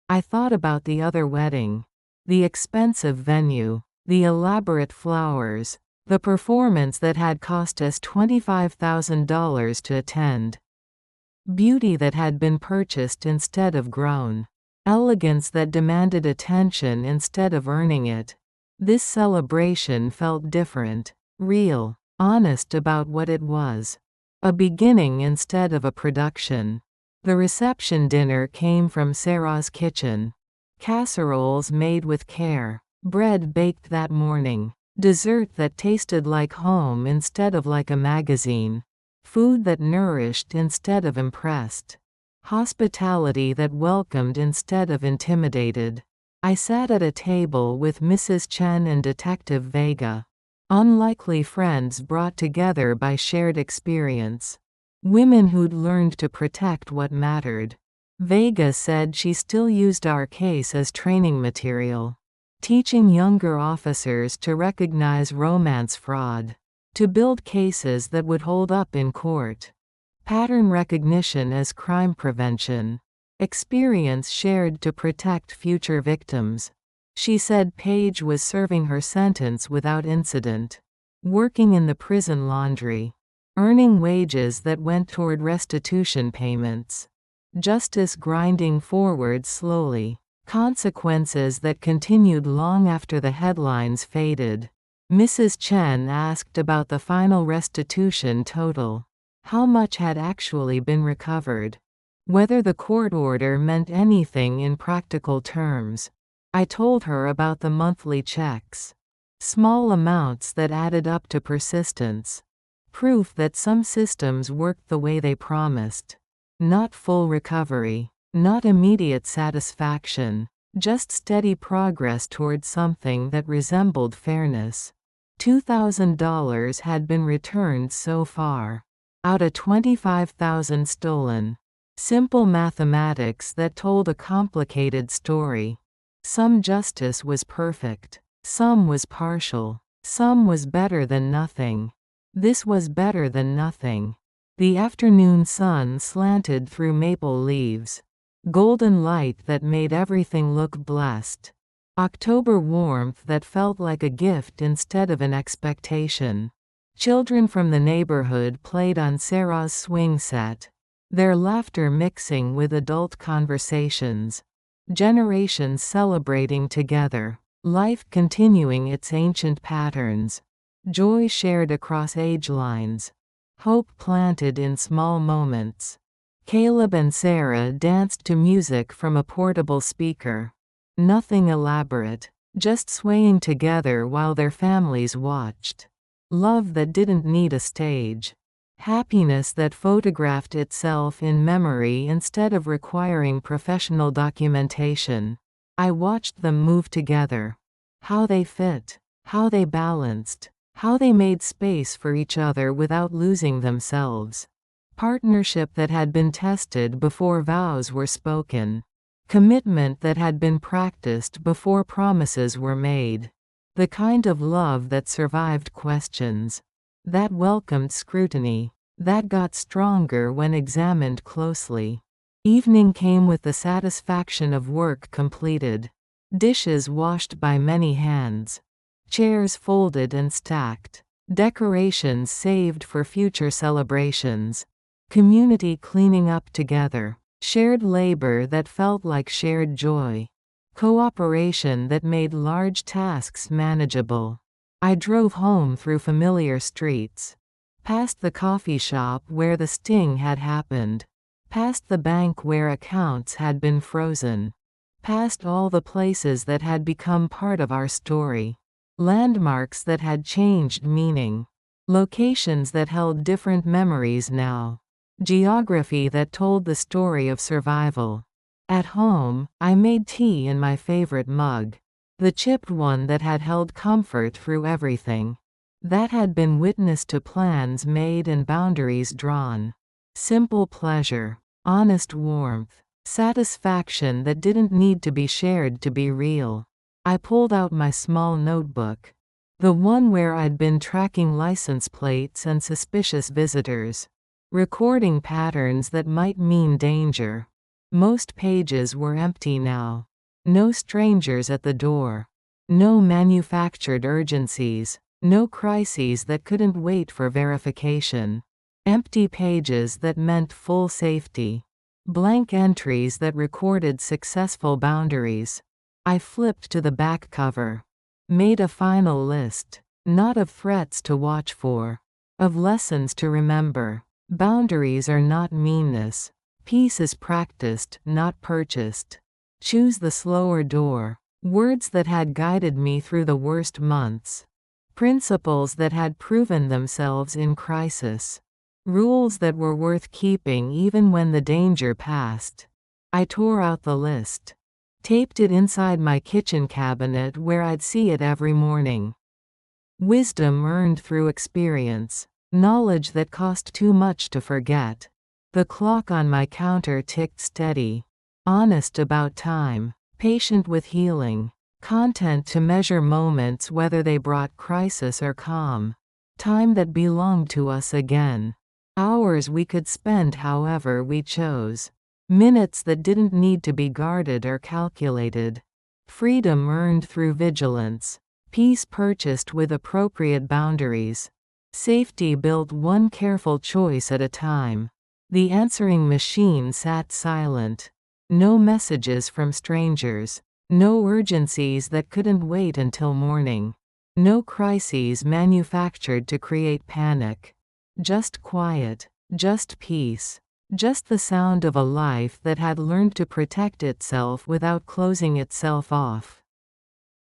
Speaker 1: I thought about the other wedding. The expensive venue. The elaborate flowers. The performance that had cost us $25,000 to attend. Beauty that had been purchased instead of grown. Elegance that demanded attention instead of earning it. This celebration felt different. Real. Honest about what it was. A beginning instead of a production. The reception dinner came from Sarah's kitchen. Casseroles made with care. Bread baked that morning. Dessert that tasted like home instead of like a magazine. Food that nourished instead of impressed. Hospitality that welcomed instead of intimidated. I sat at a table with Mrs. Chen and Detective Vega. Unlikely friends brought together by shared experience. Women who'd learned to protect what mattered. Vega said she still used our case as training material. Teaching younger officers to recognize romance fraud. To build cases that would hold up in court. Pattern recognition as crime prevention. Experience shared to protect future victims. She said Paige was serving her sentence without incident. Working in the prison laundry. Earning wages that went toward restitution payments. Justice grinding forward slowly. Consequences that continued long after the headlines faded. Mrs. Chen asked about the final restitution total. How much had actually been recovered? Whether the court order meant anything in practical terms. I told her about the monthly checks. Small amounts that added up to persistence. Proof that some systems worked the way they promised. Not full recovery. Not immediate satisfaction. Just steady progress toward something that resembled fairness. $2,000 had been returned so far. Out of 25,000 stolen. Simple mathematics that told a complicated story. Some justice was perfect. Some was partial. Some was better than nothing. This was better than nothing. The afternoon sun slanted through maple leaves. Golden light that made everything look blessed. October warmth that felt like a gift instead of an expectation. Children from the neighborhood played on Sarah's swing set. Their laughter mixing with adult conversations. Generations celebrating together. Life continuing its ancient patterns. Joy shared across age lines. Hope planted in small moments. Caleb and Sarah danced to music from a portable speaker. Nothing elaborate. Just swaying together while their families watched. Love that didn't need a stage. Happiness that photographed itself in memory instead of requiring professional documentation. I watched them move together. How they fit. How they balanced. How they made space for each other without losing themselves. Partnership that had been tested before vows were spoken. Commitment that had been practiced before promises were made. The kind of love that survived questions. That welcomed scrutiny. That got stronger when examined closely. Evening came with the satisfaction of work completed. Dishes washed by many hands. Chairs folded and stacked. Decorations saved for future celebrations. Community cleaning up together. Shared labor that felt like shared joy. Cooperation that made large tasks manageable. I drove home through familiar streets. Past the coffee shop where the sting had happened. Past the bank where accounts had been frozen. Past all the places that had become part of our story. Landmarks that had changed meaning. Locations that held different memories now. Geography that told the story of survival. At home, I made tea in my favorite mug. The chipped one that had held comfort through everything. That had been witness to plans made and boundaries drawn. Simple pleasure. Honest warmth. Satisfaction that didn't need to be shared to be real. I pulled out my small notebook. The one where I'd been tracking license plates and suspicious visitors. Recording patterns that might mean danger. Most pages were empty now. No strangers at the door. No manufactured urgencies. No crises that couldn't wait for verification. Empty pages that meant full safety. Blank entries that recorded successful boundaries. I flipped to the back cover. Made a final list. Not of threats to watch for. Of lessons to remember. Boundaries are not meanness. Peace is practiced, not purchased. Choose the slower door. Words that had guided me through the worst months. Principles that had proven themselves in crisis. Rules that were worth keeping even when the danger passed. I tore out the list. Taped it inside my kitchen cabinet where I'd see it every morning. Wisdom earned through experience. Knowledge that cost too much to forget. The clock on my counter ticked steady. Honest about time. Patient with healing. Content to measure moments whether they brought crisis or calm. Time that belonged to us again. Hours we could spend however we chose. Minutes that didn't need to be guarded or calculated. Freedom earned through vigilance. Peace purchased with appropriate boundaries. Safety built one careful choice at a time. The answering machine sat silent. No messages from strangers. No urgencies that couldn't wait until morning. No crises manufactured to create panic. Just quiet. Just peace. Just the sound of a life that had learned to protect itself without closing itself off.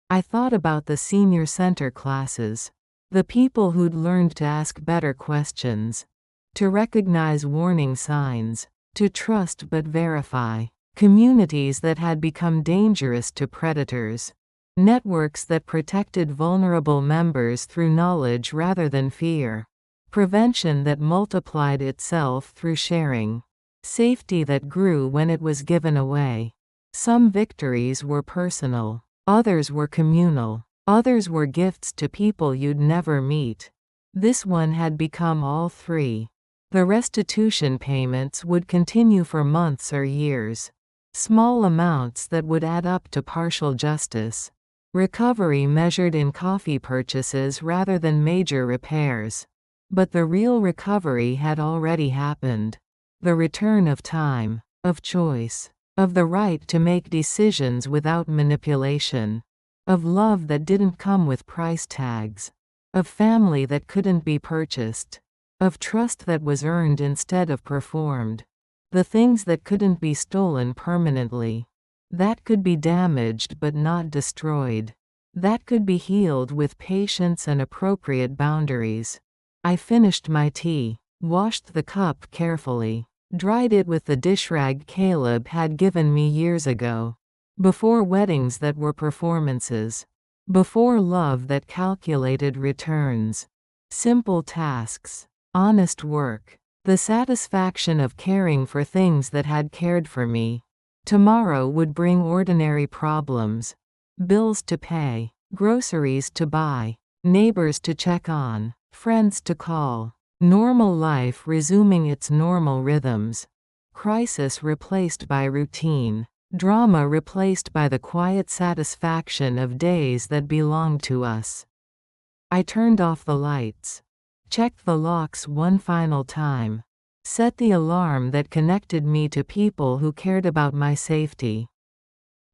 Speaker 1: I thought about the senior center classes. The people who'd learned to ask better questions. To recognize warning signs. To trust but verify. Communities that had become dangerous to predators. Networks that protected vulnerable members through knowledge rather than fear. Prevention that multiplied itself through sharing. Safety that grew when it was given away. Some victories were personal. Others were communal. Others were gifts to people you'd never meet. This one had become all three. The restitution payments would continue for months or years. Small amounts that would add up to partial justice. Recovery measured in coffee purchases rather than major repairs. But the real recovery had already happened. The return of time, of choice, of the right to make decisions without manipulation, of love that didn't come with price tags, of family that couldn't be purchased, of trust that was earned instead of performed. The things that couldn't be stolen permanently. That could be damaged but not destroyed. That could be healed with patience and appropriate boundaries. I finished my tea, washed the cup carefully, dried it with the dish rag Caleb had given me years ago. Before weddings that were performances. Before love that calculated returns. Simple tasks. Honest work. The satisfaction of caring for things that had cared for me. Tomorrow would bring ordinary problems. Bills to pay. Groceries to buy. Neighbors to check on. Friends to call. Normal life resuming its normal rhythms. Crisis replaced by routine. Drama replaced by the quiet satisfaction of days that belonged to us. I turned off the lights. Checked the locks one final time. Set the alarm that connected me to people who cared about my safety.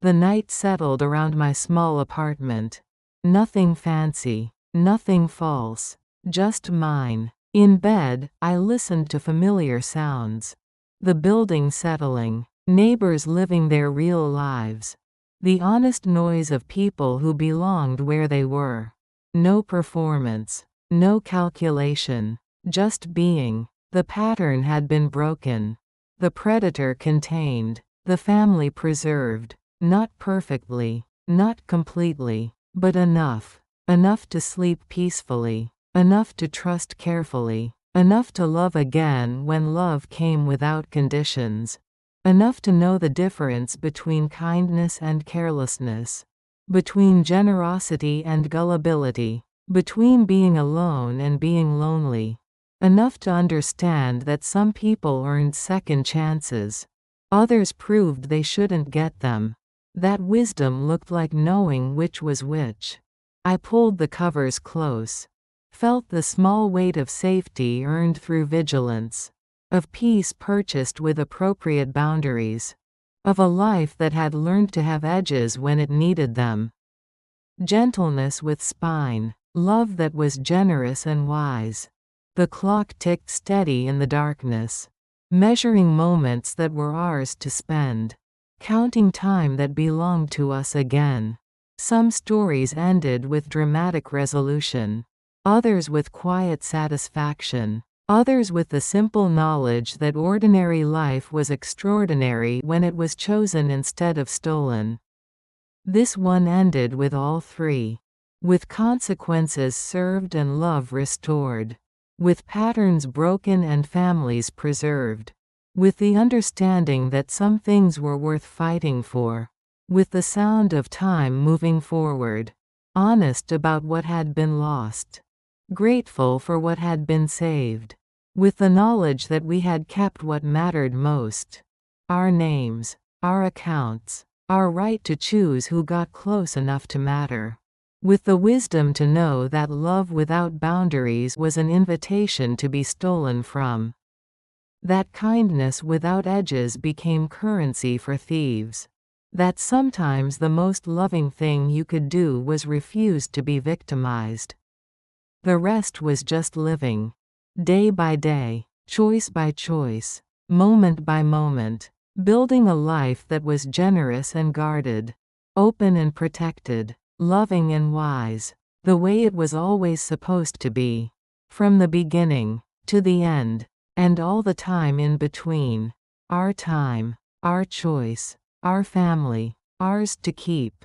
Speaker 1: The night settled around my small apartment. Nothing fancy. Nothing false. Just mine. In bed, I listened to familiar sounds. The building settling. Neighbors living their real lives. The honest noise of people who belonged where they were. No performance. No calculation. Just being. The pattern had been broken. The predator contained. The family preserved. Not perfectly. Not completely. But enough. Enough to sleep peacefully. Enough to trust carefully. Enough to love again when love came without conditions. Enough to know the difference between kindness and carelessness. Between generosity and gullibility. Between being alone and being lonely. Enough to understand that some people earned second chances. Others proved they shouldn't get them. That wisdom looked like knowing which was which. I pulled the covers close. Felt the small weight of safety earned through vigilance. Of peace purchased with appropriate boundaries. Of a life that had learned to have edges when it needed them. Gentleness with spine. Love that was generous and wise. The clock ticked steady in the darkness. Measuring moments that were ours to spend. Counting time that belonged to us again. Some stories ended with dramatic resolution. Others with quiet satisfaction. Others with the simple knowledge that ordinary life was extraordinary when it was chosen instead of stolen. This one ended with all three. With consequences served and love restored. With patterns broken and families preserved. With the understanding that some things were worth fighting for. With the sound of time moving forward. Honest about what had been lost. Grateful for what had been saved. With the knowledge that we had kept what mattered most. Our names. Our accounts. Our right to choose who got close enough to matter. With the wisdom to know that love without boundaries was an invitation to be stolen from. That kindness without edges became currency for thieves. That sometimes the most loving thing you could do was refuse to be victimized. The rest was just living. Day by day, choice by choice, moment by moment, building a life that was generous and guarded, open and protected, loving and wise, the way it was always supposed to be. From the beginning to the end, and all the time in between. Our time, our choice, our family, ours to keep.